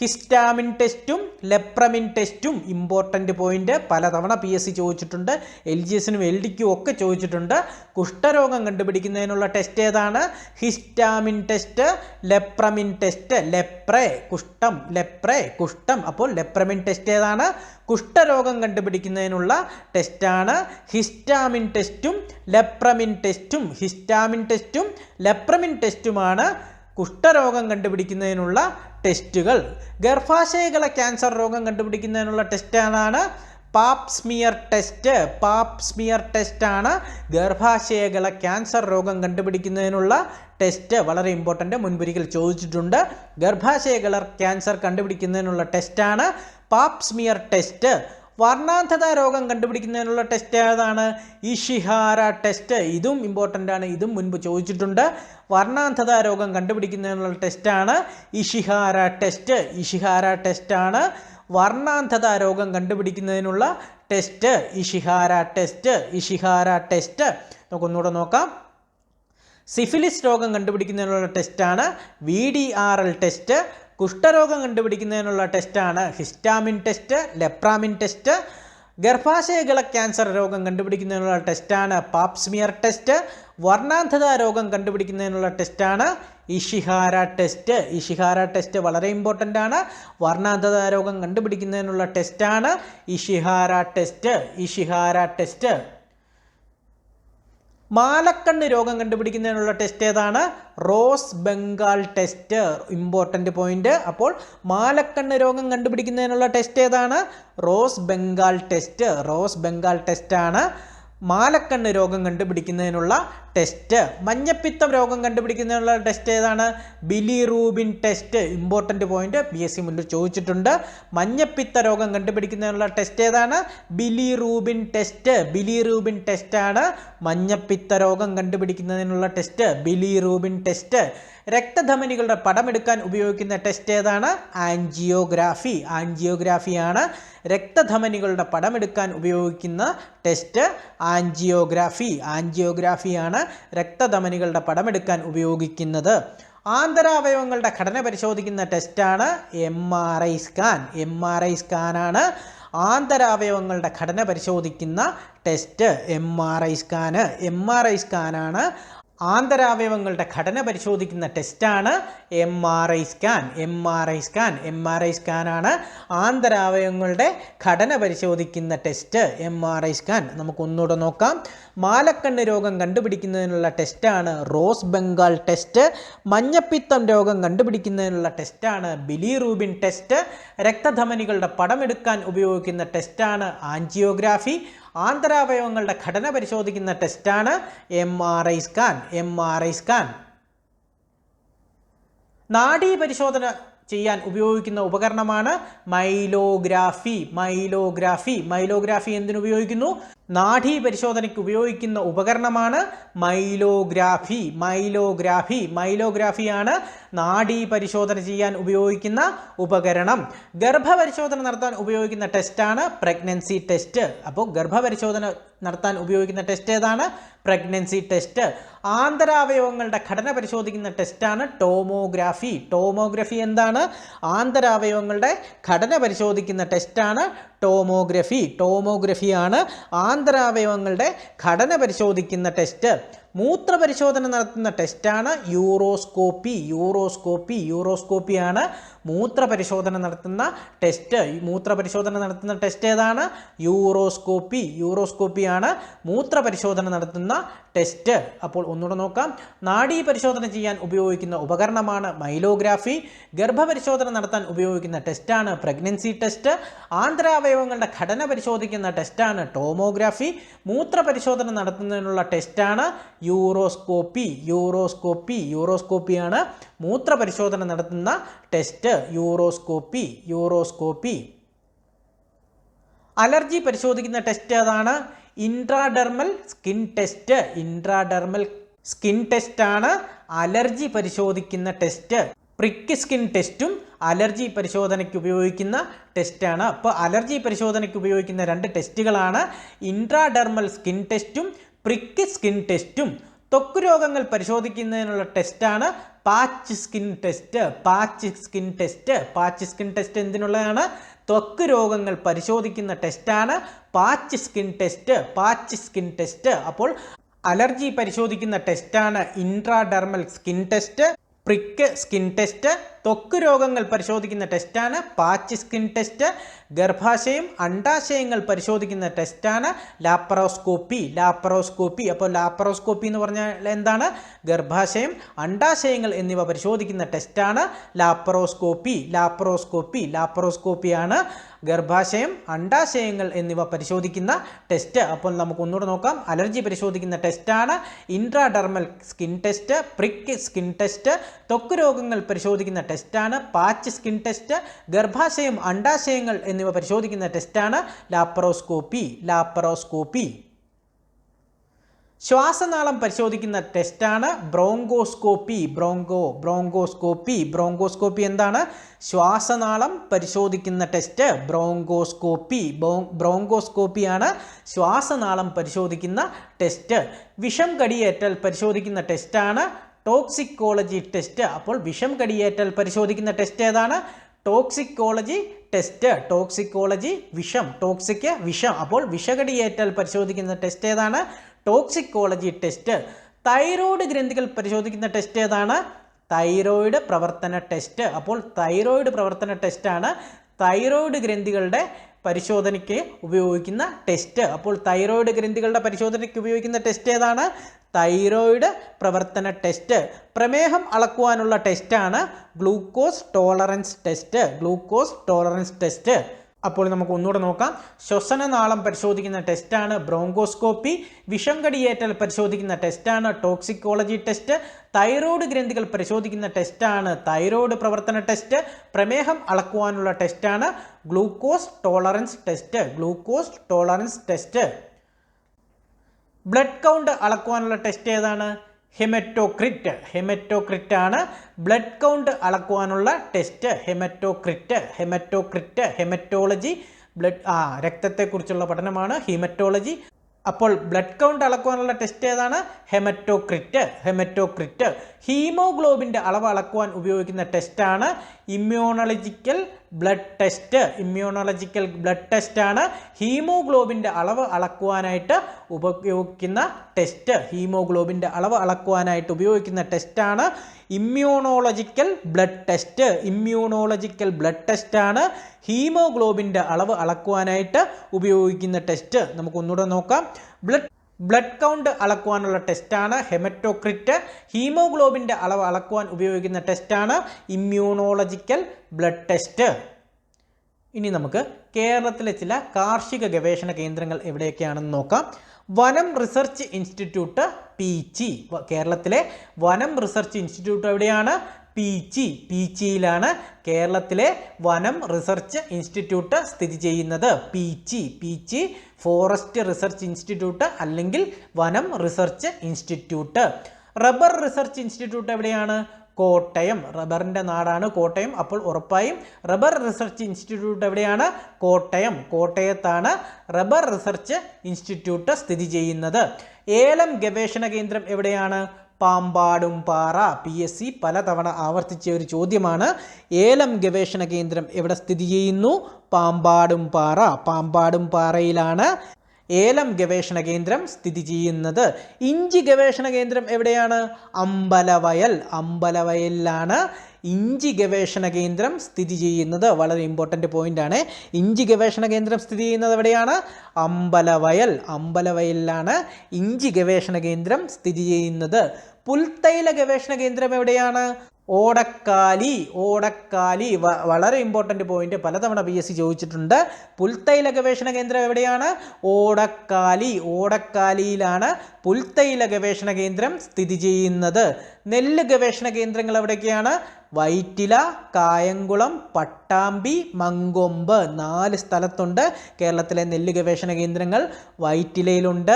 ഹിസ്റ്റാമിൻ ടെസ്റ്റും ലെപ്രമിൻ ടെസ്റ്റും. ഇമ്പോർട്ടൻ്റ് പോയിന്റ്, പലതവണ PSC ചോദിച്ചിട്ടുണ്ട്. LGSനും LDക്കും ഒക്കെ ചോദിച്ചിട്ടുണ്ട്. കുഷ്ഠരോഗം കണ്ടുപിടിക്കുന്നതിനുള്ള ടെസ്റ്റ് ഏതാണ്? Histamine test, lepromin test. ലെപ്രേ കുഷ്ഠം, ലെപ്രേ കുഷ്ഠം. അപ്പോൾ ലെപ്രമിൻ ടെസ്റ്റ് ഏതാണ്? കുഷ്ഠരോഗം കണ്ടുപിടിക്കുന്നതിനുള്ള ടെസ്റ്റാണ് ഹിസ്റ്റാമിൻ ടെസ്റ്റും ലെപ്രമിൻ ടെസ്റ്റും. ഹിസ്റ്റാമിൻ ടെസ്റ്റും ലെപ്രമിൻ ടെസ്റ്റുമാണ് കുഷ്ഠരോഗം കണ്ടുപിടിക്കുന്നതിനുള്ള ടെസ്റ്റുകൾ. ഗർഭാശയകള ക്യാൻസർ രോഗം കണ്ടുപിടിക്കുന്നതിനുള്ള ടെസ്റ്റാണ് പാപ്പ് സ്മിയർ ടെസ്റ്റ്. പാപ്പ് സ്മിയർ ടെസ്റ്റാണ് ഗർഭാശയകള ക്യാൻസർ രോഗം കണ്ടുപിടിക്കുന്നതിനുള്ള ടെസ്റ്റ്. വളരെ ഇമ്പോർട്ടൻ്റ്, മുൻപൊരിക്കൽ ചോദിച്ചിട്ടുണ്ട്. ഗർഭാശയകള ക്യാൻസർ കണ്ടുപിടിക്കുന്നതിനുള്ള ടെസ്റ്റാണ് പാപ്പ് സ്മിയർ ടെസ്റ്റ്. വർണ്ണാന്ധത രോഗം കണ്ടുപിടിക്കുന്നതിനുള്ള ടെസ്റ്റ് ഏതാണ്? Ishihara test. ഇതും ഇമ്പോർട്ടൻ്റ് ആണ്, ഇതും മുൻപ് ചോദിച്ചിട്ടുണ്ട്. വർണ്ണാന്ധത രോഗം കണ്ടുപിടിക്കുന്നതിനുള്ള ടെസ്റ്റാണ് ഇഷിഹാര ടെസ്റ്റ്. ഇഷിഹാര ടെസ്റ്റാണ് വർണ്ണാന്ധത രോഗം കണ്ടുപിടിക്കുന്നതിനുള്ള test. Ishihara test. Ishihara test. നമുക്കൊന്നുകൂടെ നോക്കാം. സിഫിലിസ് രോഗം കണ്ടുപിടിക്കുന്നതിനുള്ള ടെസ്റ്റാണ് VDRL ടെസ്റ്റ്. കുഷ്ഠരോഗം കണ്ടുപിടിക്കുന്നതിനുള്ള ടെസ്റ്റാണ് ഹിസ്റ്റാമിൻ ടെസ്റ്റ്, ലെപ്രാമിൻ ടെസ്റ്റ്. ഗർഭാശയകള ക്യാൻസർ രോഗം കണ്ടുപിടിക്കുന്നതിനുള്ള ടെസ്റ്റാണ് പാപ്പ് സ്മിയർ ടെസ്റ്റ്. വർണ്ണാന്ധത രോഗം കണ്ടുപിടിക്കുന്നതിനുള്ള ടെസ്റ്റാണ് ഇഷിഹാര ടെസ്റ്റ്. ഇഷിഹാര ടെസ്റ്റ് വളരെ ഇമ്പോർട്ടൻ്റ് ആണ്. വർണ്ണാന്ധത രോഗം കണ്ടുപിടിക്കുന്നതിനുള്ള ടെസ്റ്റാണ് ഇഷിഹാര ടെസ്റ്റ്. Ishihara test. മാലക്കണ്ണ് രോഗം കണ്ടുപിടിക്കുന്നതിനുള്ള ടെസ്റ്റ് ഏതാണ്? Rose Bengal test. Important point. അപ്പോൾ മാലക്കണ്ണ് രോഗം കണ്ടുപിടിക്കുന്നതിനുള്ള ടെസ്റ്റ് ഏതാണ്? Rose Bengal test. Rose Bengal ടെസ്റ്റാണ് മാലക്കണ്ണ് രോഗം കണ്ടുപിടിക്കുന്നതിനുള്ള ടെസ്റ്റ്. മഞ്ഞപ്പിത്തം രോഗം കണ്ടുപിടിക്കുന്നതിനുള്ള ടെസ്റ്റ് ഏതാണ്? Bilirubin test. Important point PSC മുന്നിൽ ചോദിച്ചിട്ടുണ്ട്. മഞ്ഞപ്പിത്ത രോഗം കണ്ടുപിടിക്കുന്നതിനുള്ള ടെസ്റ്റ് ഏതാണ്? Bilirubin test. ബിലിറൂബിൻ ടെസ്റ്റാണ് മഞ്ഞപ്പിത്ത രോഗം കണ്ടുപിടിക്കുന്നതിനുള്ള ടെസ്റ്റ്. Bilirubin test. രക്തധമനികളുടെ പടമെടുക്കാൻ ഉപയോഗിക്കുന്ന ടെസ്റ്റ് ഏതാണ്? ആൻജിയോഗ്രാഫി. ആൻജിയോഗ്രാഫിയാണ് രക്തധമനികളുടെ പടമെടുക്കാൻ ഉപയോഗിക്കുന്ന ടെസ്റ്റ്. ആൻജിയോഗ്രാഫി. ആൻജിയോഗ്രാഫിയാണ് രക്തധമനികളുടെ പടമെടുക്കാൻ ഉപയോഗിക്കുന്നത്. ആന്തരാവയവങ്ങളുടെ ഘടന പരിശോധിക്കുന്ന ടെസ്റ്റാണ് MRI സ്കാൻ. MRI സ്കാനാണ് ആന്തരാവയവങ്ങളുടെ ഘടന പരിശോധിക്കുന്ന ടെസ്റ്റ്. MRI scan. MRI സ്കാനാണ് ആന്തരാവയവങ്ങളുടെ ഘടന പരിശോധിക്കുന്ന ടെസ്റ്റാണ് MRI scan. MRI scan. MRI സ്കാനാണ് ആന്തരാവയവങ്ങളുടെ ഘടന പരിശോധിക്കുന്ന ടെസ്റ്റ്. MRI scan. നമുക്കൊന്നുകൂടെ നോക്കാം. മാലക്കണ്ണ് രോഗം കണ്ടുപിടിക്കുന്നതിനുള്ള ടെസ്റ്റാണ് റോസ് ബംഗാൾ ടെസ്റ്റ്. മഞ്ഞപ്പിത്തം രോഗം കണ്ടുപിടിക്കുന്നതിനുള്ള ടെസ്റ്റാണ് ബിലിറൂബിൻ ടെസ്റ്റ്. രക്തധമനികളുടെ പടമെടുക്കാൻ ഉപയോഗിക്കുന്ന ടെസ്റ്റാണ് ആൻജിയോഗ്രാഫി. ആന്തരാവയവങ്ങളുടെ ഘടന പരിശോധിക്കുന്ന ടെസ്റ്റാണ് MRI സ്കാൻ. MRI scan. നാഡീ പരിശോധന ചെയ്യാൻ ഉപയോഗിക്കുന്ന ഉപകരണമാണ് മൈലോഗ്രാഫി. മൈലോഗ്രാഫി. മൈലോഗ്രാഫി എന്തിനുപയോഗിക്കുന്നു? നാഡീ പരിശോധനയ്ക്ക് ഉപയോഗിക്കുന്ന ഉപകരണമാണ് മൈലോഗ്രാഫി. മൈലോഗ്രാഫി. മൈലോഗ്രാഫിയാണ് നാഡീ പരിശോധന ചെയ്യാൻ ഉപയോഗിക്കുന്ന ഉപകരണം. ഗർഭപരിശോധന നടത്താൻ ഉപയോഗിക്കുന്ന ടെസ്റ്റാണ് പ്രഗ്നൻസി ടെസ്റ്റ്. അപ്പോൾ ഗർഭപരിശോധന നടത്താൻ ഉപയോഗിക്കുന്ന ടെസ്റ്റ് ഏതാണ്? Pregnancy test. ആന്തരാവയവങ്ങളുടെ ഘടന പരിശോധിക്കുന്ന ടെസ്റ്റാണ് ടോമോഗ്രാഫി. ടോമോഗ്രഫി എന്താണ്? ആന്തരാവയവങ്ങളുടെ ഘടന പരിശോധിക്കുന്ന ടെസ്റ്റാണ് ടോമോഗ്രഫി. ടോമോഗ്രഫിയാണ് ആന്തരാവയവങ്ങളുടെ ഘടന പരിശോധിക്കുന്ന ടെസ്റ്റ്. മൂത്രപരിശോധന നടത്തുന്ന ടെസ്റ്റാണ് യൂറോസ്കോപ്പി. യൂറോസ്കോപ്പി. യൂറോസ്കോപ്പിയാണ് മൂത്രപരിശോധന നടത്തുന്ന ടെസ്റ്റ്. മൂത്രപരിശോധന നടത്തുന്ന ടെസ്റ്റ് ഏതാണ്? യൂറോസ്കോപ്പി. യൂറോസ്കോപ്പിയാണ് മൂത്രപരിശോധന നടത്തുന്ന ടെസ്റ്റ്. അപ്പോൾ ഒന്നുകൂടെ നോക്കാം. നാഡീ പരിശോധന ചെയ്യാൻ ഉപയോഗിക്കുന്ന ഉപകരണമാണ് മൈലോഗ്രാഫി. ഗർഭപരിശോധന നടത്താൻ ഉപയോഗിക്കുന്ന ടെസ്റ്റാണ് പ്രഗ്നൻസി ടെസ്റ്റ്. ആന്തരാവയവങ്ങളുടെ ഘടന പരിശോധിക്കുന്ന ടെസ്റ്റാണ് ടോമോഗ്രാഫി. മൂത്രപരിശോധന നടത്തുന്നതിനുള്ള ടെസ്റ്റാണ് യൂറോസ്കോപ്പി. യൂറോസ്കോപ്പി. യൂറോസ്കോപ്പിയാണ് മൂത്രപരിശോധന നടത്തുന്ന ടെസ്റ്റ്. യൂറോസ്കോപ്പി. യൂറോസ്കോപ്പി. അലർജി പരിശോധിക്കുന്ന ടെസ്റ്റ് ഏതാണ്? Intradermal skin test. Intradermal skin ടെസ്റ്റാണ് അലർജി പരിശോധിക്കുന്ന ടെസ്റ്റ്. പ്രിക്ക് സ്കിൻ ടെസ്റ്റും അലർജി പരിശോധനയ്ക്ക് ഉപയോഗിക്കുന്ന ടെസ്റ്റാണ്. അപ്പോൾ അലർജി പരിശോധനയ്ക്ക് ഉപയോഗിക്കുന്ന രണ്ട് ടെസ്റ്റുകളാണ് ഇൻട്രാഡെർമൽ സ്കിൻ ടെസ്റ്റും പ്രിക്ക് സ്കിൻ ടെസ്റ്റും. ത്വക്ക് രോഗങ്ങൾ പരിശോധിക്കുന്നതിനുള്ള ടെസ്റ്റാണ് patch skin test. Patch skin test. Patch skin test എന്തിനുള്ളതാണ്? ത്വക്ക് രോഗങ്ങൾ പരിശോധിക്കുന്ന ടെസ്റ്റാണ് patch skin test. Patch skin test. അപ്പോൾ അലർജി പരിശോധിക്കുന്ന ടെസ്റ്റാണ് intradermal skin test, prick skin test. ത്വക്ക് രോഗങ്ങൾ പരിശോധിക്കുന്ന ടെസ്റ്റാണ് പാച്ച് സ്കിൻ ടെസ്റ്റ്. ഗർഭാശയം അണ്ടാശയങ്ങൾ പരിശോധിക്കുന്ന ടെസ്റ്റാണ് ലാപ്പറോസ്കോപ്പി. ലാപ്പറോസ്കോപ്പി. അപ്പോൾ ലാപ്പറോസ്കോപ്പി എന്ന് പറഞ്ഞാൽ എന്താണ്? ഗർഭാശയം അണ്ടാശയങ്ങൾ എന്നിവ പരിശോധിക്കുന്ന ടെസ്റ്റാണ് ലാപ്പറോസ്കോപ്പി. ലാപ്പറോസ്കോപ്പി. ലാപ്പറോസ്കോപ്പിയാണ് ഗർഭാശയം അണ്ടാശയങ്ങൾ എന്നിവ പരിശോധിക്കുന്ന ടെസ്റ്റ്. അപ്പോൾ നമുക്ക് ഒന്നുകൂടെ നോക്കാം. അലർജി പരിശോധിക്കുന്ന ടെസ്റ്റാണ് intradermal skin test, prick skin test. ത്വക്ക് രോഗങ്ങൾ പരിശോധിക്കുന്ന ടെസ്റ്റാണ് പാച്ച് സ്കിൻ ടെസ്റ്റ്. ഗർഭാശയം അണ്ടാശയങ്ങൾ എന്നിവ പരിശോധിക്കുന്ന ടെസ്റ്റാണ് ലാപ്പറോസ്കോപ്പി. ലാപ്പറോസ്കോപ്പി. ശ്വാസനാളം പരിശോധിക്കുന്ന ടെസ്റ്റാണ് ബ്രോങ്കോസ്കോപ്പി. ബ്രോങ്കോസ്കോപ്പി. ബ്രോങ്കോസ്കോപ്പി എന്താണ്? ശ്വാസനാളം പരിശോധിക്കുന്ന ടെസ്റ്റ് ബ്രോങ്കോസ്കോപ്പി. ബ്രോങ്കോസ്കോപ്പിയാണ് ശ്വാസനാളം പരിശോധിക്കുന്ന ടെസ്റ്റ്. വിഷം കടിയേറ്റാൽ പരിശോധിക്കുന്ന ടെസ്റ്റാണ് ടോക്സിക്കോളജി ടെസ്റ്റ്. അപ്പോൾ വിഷം കടിയേറ്റാൽ പരിശോധിക്കുന്ന ടെസ്റ്റ് ഏതാണ്? Toxicology test. ടോക്സിക്കോളജി. വിഷം. ടോക്സിക് വിഷം. അപ്പോൾ വിഷകടിയേറ്റാൽ പരിശോധിക്കുന്ന ടെസ്റ്റ് ഏതാണ്? Toxicology test. തൈറോയ്ഡ് ഗ്രന്ഥികൾ പരിശോധിക്കുന്ന ടെസ്റ്റ് ഏതാണ്? തൈറോയ്ഡ് പ്രവർത്തന ടെസ്റ്റ്. അപ്പോൾ തൈറോയ്ഡ് പ്രവർത്തന ടെസ്റ്റാണ് തൈറോയ്ഡ് ഗ്രന്ഥികളുടെ പരിശോധനയ്ക്ക് ഉപയോഗിക്കുന്ന ടെസ്റ്റ്. അപ്പോൾ തൈറോയ്ഡ് ഗ്രന്ഥികളുടെ പരിശോധനയ്ക്ക് ഉപയോഗിക്കുന്ന ടെസ്റ്റ് ഏതാണ്? തൈറോയ്ഡ് പ്രവർത്തന ടെസ്റ്റ്. പ്രമേഹം അളക്കുവാനുള്ള ടെസ്റ്റാണ് glucose tolerance test. Glucose tolerance test. അപ്പോൾ നമുക്ക് ഒന്നുകൂടെ നോക്കാം. ശ്വസനനാളം പരിശോധിക്കുന്ന ടെസ്റ്റാണ് ബ്രോങ്കോസ്കോപ്പി. വിഷം കടിയേറ്റൽ പരിശോധിക്കുന്ന ടെസ്റ്റാണ് ടോക്സിക്കോളജി ടെസ്റ്റ്. തൈറോയ്ഡ് ഗ്രന്ഥികൾ പരിശോധിക്കുന്ന ടെസ്റ്റാണ് തൈറോയ്ഡ് പ്രവർത്തന ടെസ്റ്റ്. പ്രമേഹം അളക്കുവാനുള്ള ടെസ്റ്റാണ് glucose tolerance test. Blood count അളക്കുവാനുള്ള ടെസ്റ്റ് ഏതാണ്? ഹെമറ്റോക്രിറ്റ് ആണ് ബ്ലഡ് കൗണ്ട് അളക്കുവാനുള്ള ടെസ്റ്റ്. ഹെമറ്റോളജി രക്തത്തെക്കുറിച്ചുള്ള പഠനമാണ് ഹീമറ്റോളജി. അപ്പോൾ ബ്ലഡ് കൗണ്ട് അളക്കുവാനുള്ള ടെസ്റ്റ് ഏതാണ്? ഹെമറ്റോക്രിറ്റ്. ഹീമോഗ്ലോബിൻ്റെ അളവ് അളക്കുവാൻ ഉപയോഗിക്കുന്ന ടെസ്റ്റാണ് ഇമ്മ്യൂണോളജിക്കൽ ബ്ലഡ് ടെസ്റ്റ് ആണ് ഹീമോഗ്ലോബിൻ്റെ അളവ് അളക്കുവാനായിട്ട് ഉപയോഗിക്കുന്ന ടെസ്റ്റ്. ടെസ്റ്റാണ് ഇമ്മ്യൂണോളജിക്കൽ ബ്ലഡ് ടെസ്റ്റ് ആണ് ഹീമോഗ്ലോബിൻ്റെ അളവ് അളക്കുവാനായിട്ട് ഉപയോഗിക്കുന്ന ടെസ്റ്റ്. നമുക്ക് ഒന്നുകൂടെ നോക്കാം. ബ്ലഡ് കൗണ്ട് അളക്കുവാനുള്ള ടെസ്റ്റാണ് ഹെമറ്റോക്രിറ്റ്. ഹീമോഗ്ലോബിൻ്റെ അളവ് അളക്കുവാൻ ഉപയോഗിക്കുന്ന ടെസ്റ്റാണ് ഇമ്മ്യൂണോളജിക്കൽ ബ്ലഡ് ടെസ്റ്റ്. ഇനി നമുക്ക് കേരളത്തിലെ ചില കാർഷിക ഗവേഷണ കേന്ദ്രങ്ങൾ എവിടെയൊക്കെയാണെന്ന് നോക്കാം. വനം റിസർച്ച് ഇൻസ്റ്റിറ്റ്യൂട്ട് പീച്ചി. കേരളത്തിലെ വനം റിസർച്ച് ഇൻസ്റ്റിറ്റ്യൂട്ട് എവിടെയാണ്? പീച്ചിയിലാണ് കേരളത്തിലെ വനം റിസർച്ച് ഇൻസ്റ്റിറ്റ്യൂട്ട് സ്ഥിതി ചെയ്യുന്നത്. പീച്ചി ഫോറസ്റ്റ് റിസർച്ച് ഇൻസ്റ്റിറ്റ്യൂട്ട് അല്ലെങ്കിൽ വനം research institute. Rubber research institute എവിടെയാണ്? കോട്ടയം. റബ്ബറിൻ്റെ നാടാണ് കോട്ടയം. അപ്പോൾ ഉറപ്പായും റബ്ബർ റിസർച്ച് ഇൻസ്റ്റിറ്റ്യൂട്ട് എവിടെയാണ്? കോട്ടയത്താണ് റബ്ബർ റിസർച്ച് ഇൻസ്റ്റിറ്റ്യൂട്ട് സ്ഥിതി ചെയ്യുന്നത്. ഏലം ഗവേഷണ കേന്ദ്രം എവിടെയാണ്? പാമ്പാടുംപാറ. PSC പലതവണ ആവർത്തിച്ച ഒരു ചോദ്യമാണ്. ഏലം ഗവേഷണ കേന്ദ്രം എവിടെ സ്ഥിതി ചെയ്യുന്നു? പാമ്പാടുംപാറയിലാണ് ഏലം ഗവേഷണ കേന്ദ്രം സ്ഥിതി ചെയ്യുന്നത്. ഇഞ്ചി ഗവേഷണ കേന്ദ്രം എവിടെയാണ്? അമ്പലവയലിലാണ് ഇഞ്ചി ഗവേഷണ കേന്ദ്രം സ്ഥിതി ചെയ്യുന്നത്. വളരെ ഇമ്പോർട്ടൻ്റ് പോയിന്റ് ആണ്. ഇഞ്ചി ഗവേഷണ കേന്ദ്രം സ്ഥിതി ചെയ്യുന്നത് എവിടെയാണ്? അമ്പലവയലിലാണ് ഇഞ്ചി ഗവേഷണ കേന്ദ്രം സ്ഥിതി ചെയ്യുന്നത്. പുൽത്തൈല ഗവേഷണ കേന്ദ്രം എവിടെയാണ്? ഓടക്കാലി. വളരെ ഇമ്പോർട്ടൻ്റ് പോയിന്റ്, പലതവണ PSC ചോദിച്ചിട്ടുണ്ട്. പുൽത്തൈല ഗവേഷണ കേന്ദ്രം എവിടെയാണ്? ഓടക്കാലിയിലാണ് പുൽത്തൈല ഗവേഷണ കേന്ദ്രം സ്ഥിതി ചെയ്യുന്നത്. നെല്ല് ഗവേഷണ കേന്ദ്രങ്ങൾ എവിടെയൊക്കെയാണ്? വൈറ്റില, കായംകുളം, പട്ടാമ്പി, മങ്കൊമ്പ്. 4 സ്ഥലത്തുണ്ട് കേരളത്തിലെ നെല്ല് ഗവേഷണ കേന്ദ്രങ്ങൾ. വൈറ്റിലയിലുണ്ട്,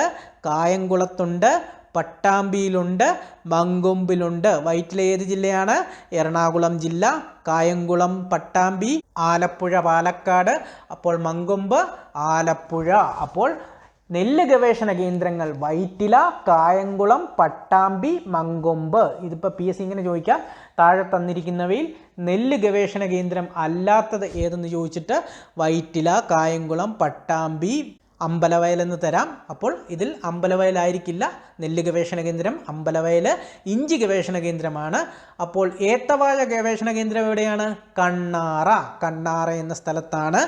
കായംകുളത്തുണ്ട്, പട്ടാമ്പിയിലുണ്ട്, മങ്കൊമ്പിലുണ്ട്. വൈറ്റില ഏത് ജില്ലയാണ്? എറണാകുളം ജില്ല. കായംകുളം, പട്ടാമ്പി, ആലപ്പുഴ, പാലക്കാട്. അപ്പോൾ മങ്കൊമ്പ്, ആലപ്പുഴ. അപ്പോൾ നെല്ല് ഗവേഷണ കേന്ദ്രങ്ങൾ വൈറ്റില, കായംകുളം, പട്ടാമ്പി, മങ്കൊമ്പ്. ഇതിപ്പോൾ PSC ഇങ്ങനെ ചോദിക്കാം, താഴെ തന്നിരിക്കുന്നവയിൽ നെല്ല് ഗവേഷണ കേന്ദ്രം അല്ലാത്തത് ഏതെന്ന് ചോദിച്ചിട്ട് വൈറ്റില, കായംകുളം, പട്ടാമ്പി, അമ്പലവയൽ എന്ന് തരാം. അപ്പോൾ ഇതിൽ അമ്പലവയലായിരിക്കില്ല നെല്ല് ഗവേഷണ കേന്ദ്രം. അമ്പലവയൽ ഇഞ്ചി ഗവേഷണ കേന്ദ്രമാണ്. അപ്പോൾ ഏത്തവാഴ ഗവേഷണ കേന്ദ്രം എവിടെയാണ്? കണ്ണാറ എന്ന സ്ഥലത്താണ്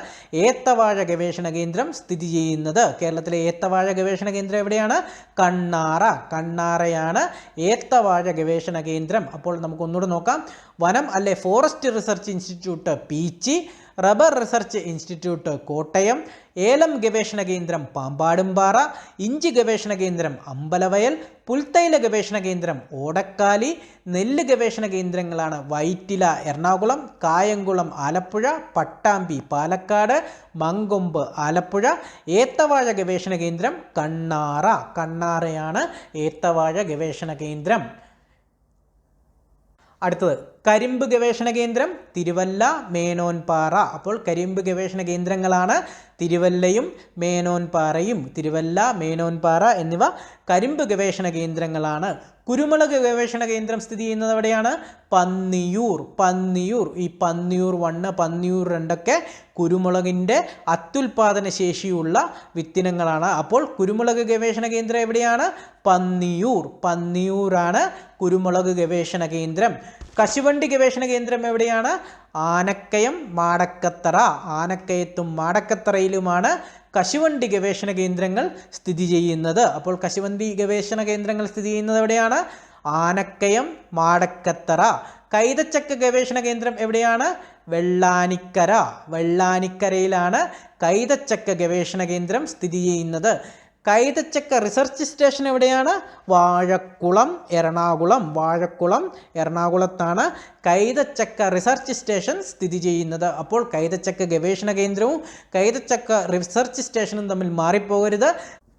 ഏത്തവാഴ ഗവേഷണ കേന്ദ്രം സ്ഥിതി ചെയ്യുന്നത്. കേരളത്തിലെ ഏത്തവാഴ ഗവേഷണ കേന്ദ്രം എവിടെയാണ്? കണ്ണാറയാണ് ഏത്തവാഴ ഗവേഷണ കേന്ദ്രം. അപ്പോൾ നമുക്ക് ഒന്നുകൂടെ നോക്കാം. വനം അല്ലെ forest research institute Peechi, rubber research institute Kottayam, ഏലം ഗവേഷണ കേന്ദ്രം പാമ്പാടുംപാറ, ഇഞ്ചി ഗവേഷണ കേന്ദ്രം അമ്പലവയൽ, പുൽത്തൈല ഗവേഷണ കേന്ദ്രം ഓടക്കാലി, നെല്ല് ഗവേഷണ കേന്ദ്രങ്ങളാണ് വൈറ്റില എറണാകുളം, കായംകുളം ആലപ്പുഴ, പട്ടാമ്പി പാലക്കാട്, മങ്കൊമ്പ് ആലപ്പുഴ. ഏത്തവാഴ ഗവേഷണ കേന്ദ്രം കണ്ണാറയാണ് ഏത്തവാഴ ഗവേഷണ കേന്ദ്രം. അടുത്തത് കരിമ്പ് ഗവേഷണ കേന്ദ്രം തിരുവല്ല, മേനോൻപാറ. അപ്പോൾ കരിമ്പ് ഗവേഷണ കേന്ദ്രങ്ങളാണ് തിരുവല്ലയും മേനോൻപാറയും. തിരുവല്ല, മേനോൻപാറ എന്നിവ കരിമ്പ് ഗവേഷണ കേന്ദ്രങ്ങളാണ്. കുരുമുളക് ഗവേഷണ കേന്ദ്രം സ്ഥിതി ചെയ്യുന്നത് എവിടെയാണ്? പന്നിയൂർ. ഈ പന്നിയൂർ 1, പന്നിയൂർ 2 കുരുമുളകിൻ്റെ അത്യുൽപാദന ശേഷിയുള്ള വിത്തിനങ്ങളാണ്. അപ്പോൾ കുരുമുളക് ഗവേഷണ കേന്ദ്രം എവിടെയാണ്? പന്നിയൂറാണ് കുരുമുളക് ഗവേഷണ കേന്ദ്രം. കശുവണ്ടി ഗവേഷണ കേന്ദ്രം എവിടെയാണ്? ആനക്കയം, മാടക്കത്തറ. ആനക്കയത്തും മാടക്കത്തറയിലുമാണ് കശുവണ്ടി ഗവേഷണ കേന്ദ്രങ്ങൾ സ്ഥിതി ചെയ്യുന്നത്. അപ്പോൾ കശുവണ്ടി ഗവേഷണ കേന്ദ്രങ്ങൾ സ്ഥിതി ചെയ്യുന്നത് എവിടെയാണ്? ആനക്കയം, മാടക്കത്തറ. കൈതച്ചക്ക ഗവേഷണ കേന്ദ്രം എവിടെയാണ്? വെള്ളാനിക്കരയിലാണ് കൈതച്ചക്ക ഗവേഷണ കേന്ദ്രം സ്ഥിതി ചെയ്യുന്നത്. കൈതച്ചക്ക റിസർച്ച് സ്റ്റേഷൻ എവിടെയാണ്? വാഴക്കുളം, എറണാകുളത്താണ് കൈതച്ചക്ക റിസർച്ച് സ്റ്റേഷൻ സ്ഥിതി ചെയ്യുന്നത്. അപ്പോൾ കൈതച്ചക്ക ഗവേഷണ കേന്ദ്രവും കൈതച്ചക്ക റിസർച്ച് സ്റ്റേഷനും തമ്മിൽ മാറിപ്പോകരുത്.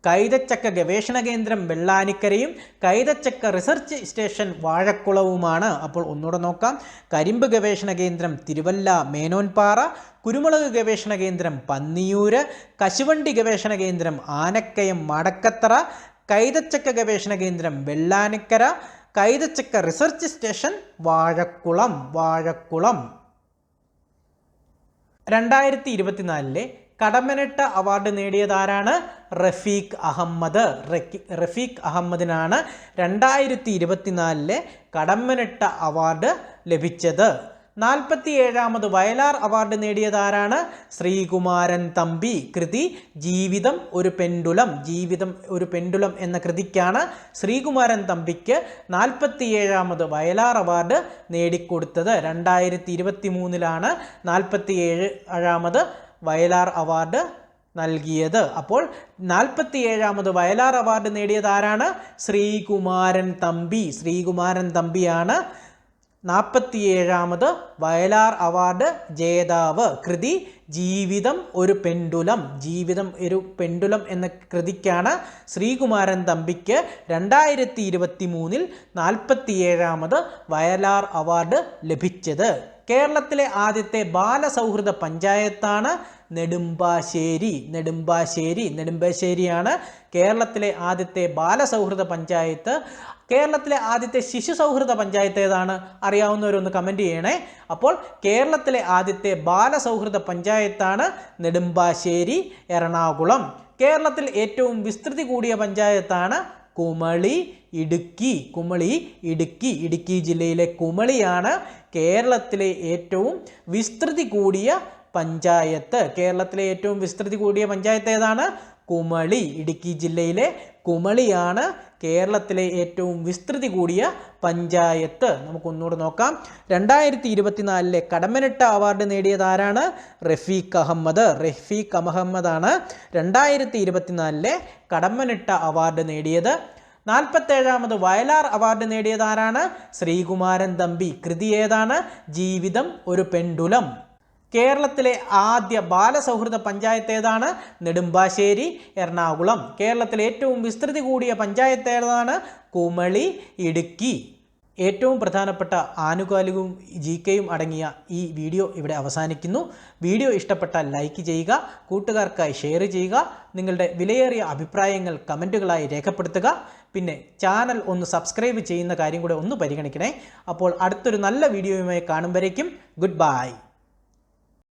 കൈതച്ചക്ക ഗവേഷണ കേന്ദ്രം വെള്ളാനിക്കരയും കൈതച്ചക്ക റിസർച്ച് സ്റ്റേഷൻ വാഴക്കുളവുമാണ്. അപ്പോൾ ഒന്നുകൂടെ നോക്കാം. കരിമ്പ് ഗവേഷണ കേന്ദ്രം തിരുവല്ല മേനോൻപാറ, കുരുമുളക് ഗവേഷണ കേന്ദ്രം പന്നിയൂര്, കശുവണ്ടി ഗവേഷണ കേന്ദ്രം ആനക്കയം മടക്കത്തറ, കൈതച്ചക്ക ഗവേഷണ കേന്ദ്രം വെള്ളാനിക്കര, കൈതച്ചക്ക research station Vazhakulam. 2024 Kadammanitta award നേടിയതാരാണ്? റഫീഖ് അഹമ്മദിനാണ് 2024 കടമ്മനിട്ട അവാർഡ് ലഭിച്ചത്. 47ാമത് വയലാർ അവാർഡ് നേടിയതാരാണ്? ശ്രീകുമാരൻ തമ്പി. കൃതി ജീവിതം ഒരു പെൻഡുലം എന്ന കൃതിക്കാണ് ശ്രീകുമാരൻ തമ്പിക്ക് 47ാമത് വയലാർ അവാർഡ് നേടിക്കൊടുത്തത്. 2023 47ാമത് വയലാർ അവാർഡ് നൽകിയത്. അപ്പോൾ 47ാമത് വയലാർ അവാർഡ് നേടിയതാരാണ്? ശ്രീകുമാരൻ തമ്പിയാണ് 47ാമത് വയലാർ അവാർഡ് ജേതാവ്. കൃതി ജീവിതം ഒരു പെൻഡുലം എന്ന കൃതിക്കാണ് ശ്രീകുമാരൻ തമ്പിക്ക് 2023 47ാമത് വയലാർ അവാർഡ് ലഭിച്ചത്. കേരളത്തിലെ ആദ്യത്തെ ബാലസൗഹൃദ പഞ്ചായത്താണ് നെടുമ്പാശ്ശേരിയാണ് കേരളത്തിലെ ആദ്യത്തെ ബാലസൗഹൃദ പഞ്ചായത്ത്. കേരളത്തിലെ ആദ്യത്തെ ശിശു സൗഹൃദ പഞ്ചായത്ത് ഏതാണ്? അറിയാവുന്നവരൊന്ന് കമൻറ്റ് ചെയ്യണേ. അപ്പോൾ കേരളത്തിലെ ആദ്യത്തെ ബാലസൗഹൃദ പഞ്ചായത്താണ് നെടുമ്പാശ്ശേരി, എറണാകുളം. കേരളത്തിൽ ഏറ്റവും വിസ്തൃതി കൂടിയ പഞ്ചായത്താണ് കുമളി, ഇടുക്കി ജില്ലയിലെ കുമളിയാണ് കേരളത്തിലെ ഏറ്റവും വിസ്തൃതി കൂടിയ പഞ്ചായത്ത്. ഏതാണ്? കുമളി. ഇടുക്കി ജില്ലയിലെ കുമളിയാണ് കേരളത്തിലെ ഏറ്റവും വിസ്തൃതി കൂടിയ പഞ്ചായത്ത്. നമുക്കൊന്നുകൂടെ നോക്കാം. 2024 കടമ്മനിട്ട അവാർഡ് നേടിയത് ആരാണ്? റഫീഖ് അഹമ്മദാണ് 2024 കടമ്മനിട്ട അവാർഡ് നേടിയത്. 47ാമത് വയലാർ അവാർഡ് നേടിയത് ആരാണ്? ശ്രീകുമാരൻ തമ്പി. കൃതി ഏതാണ്? ജീവിതം ഒരു പെൻഡുലം. കേരളത്തിലെ ആദ്യ ബാലസൗഹൃദ പഞ്ചായത്ത് ഏതാണ്? നെടുമ്പാശ്ശേരി, എറണാകുളം. കേരളത്തിലെ ഏറ്റവും വിസ്തൃതി കൂടിയ പഞ്ചായത്ത് ഏതാണ്? കുമളി, ഇടുക്കി. ഏറ്റവും പ്രധാനപ്പെട്ട ആനുകാലികവും GKയും അടങ്ങിയ ഈ വീഡിയോ ഇവിടെ അവസാനിക്കുന്നു. വീഡിയോ ഇഷ്ടപ്പെട്ടാൽ ലൈക്ക് ചെയ്യുക, കൂട്ടുകാർക്കായി ഷെയർ ചെയ്യുക, നിങ്ങളുടെ വിലയേറിയ അഭിപ്രായങ്ങൾ കമൻറ്റുകളായി രേഖപ്പെടുത്തുക. പിന്നെ ചാനൽ ഒന്ന് സബ്സ്ക്രൈബ് ചെയ്യുന്ന കാര്യം കൂടെ ഒന്ന് പരിഗണിക്കണേ. അപ്പോൾ അടുത്തൊരു നല്ല വീഡിയോയുമായി കാണും വരേക്കും ഗുഡ് ബൈ.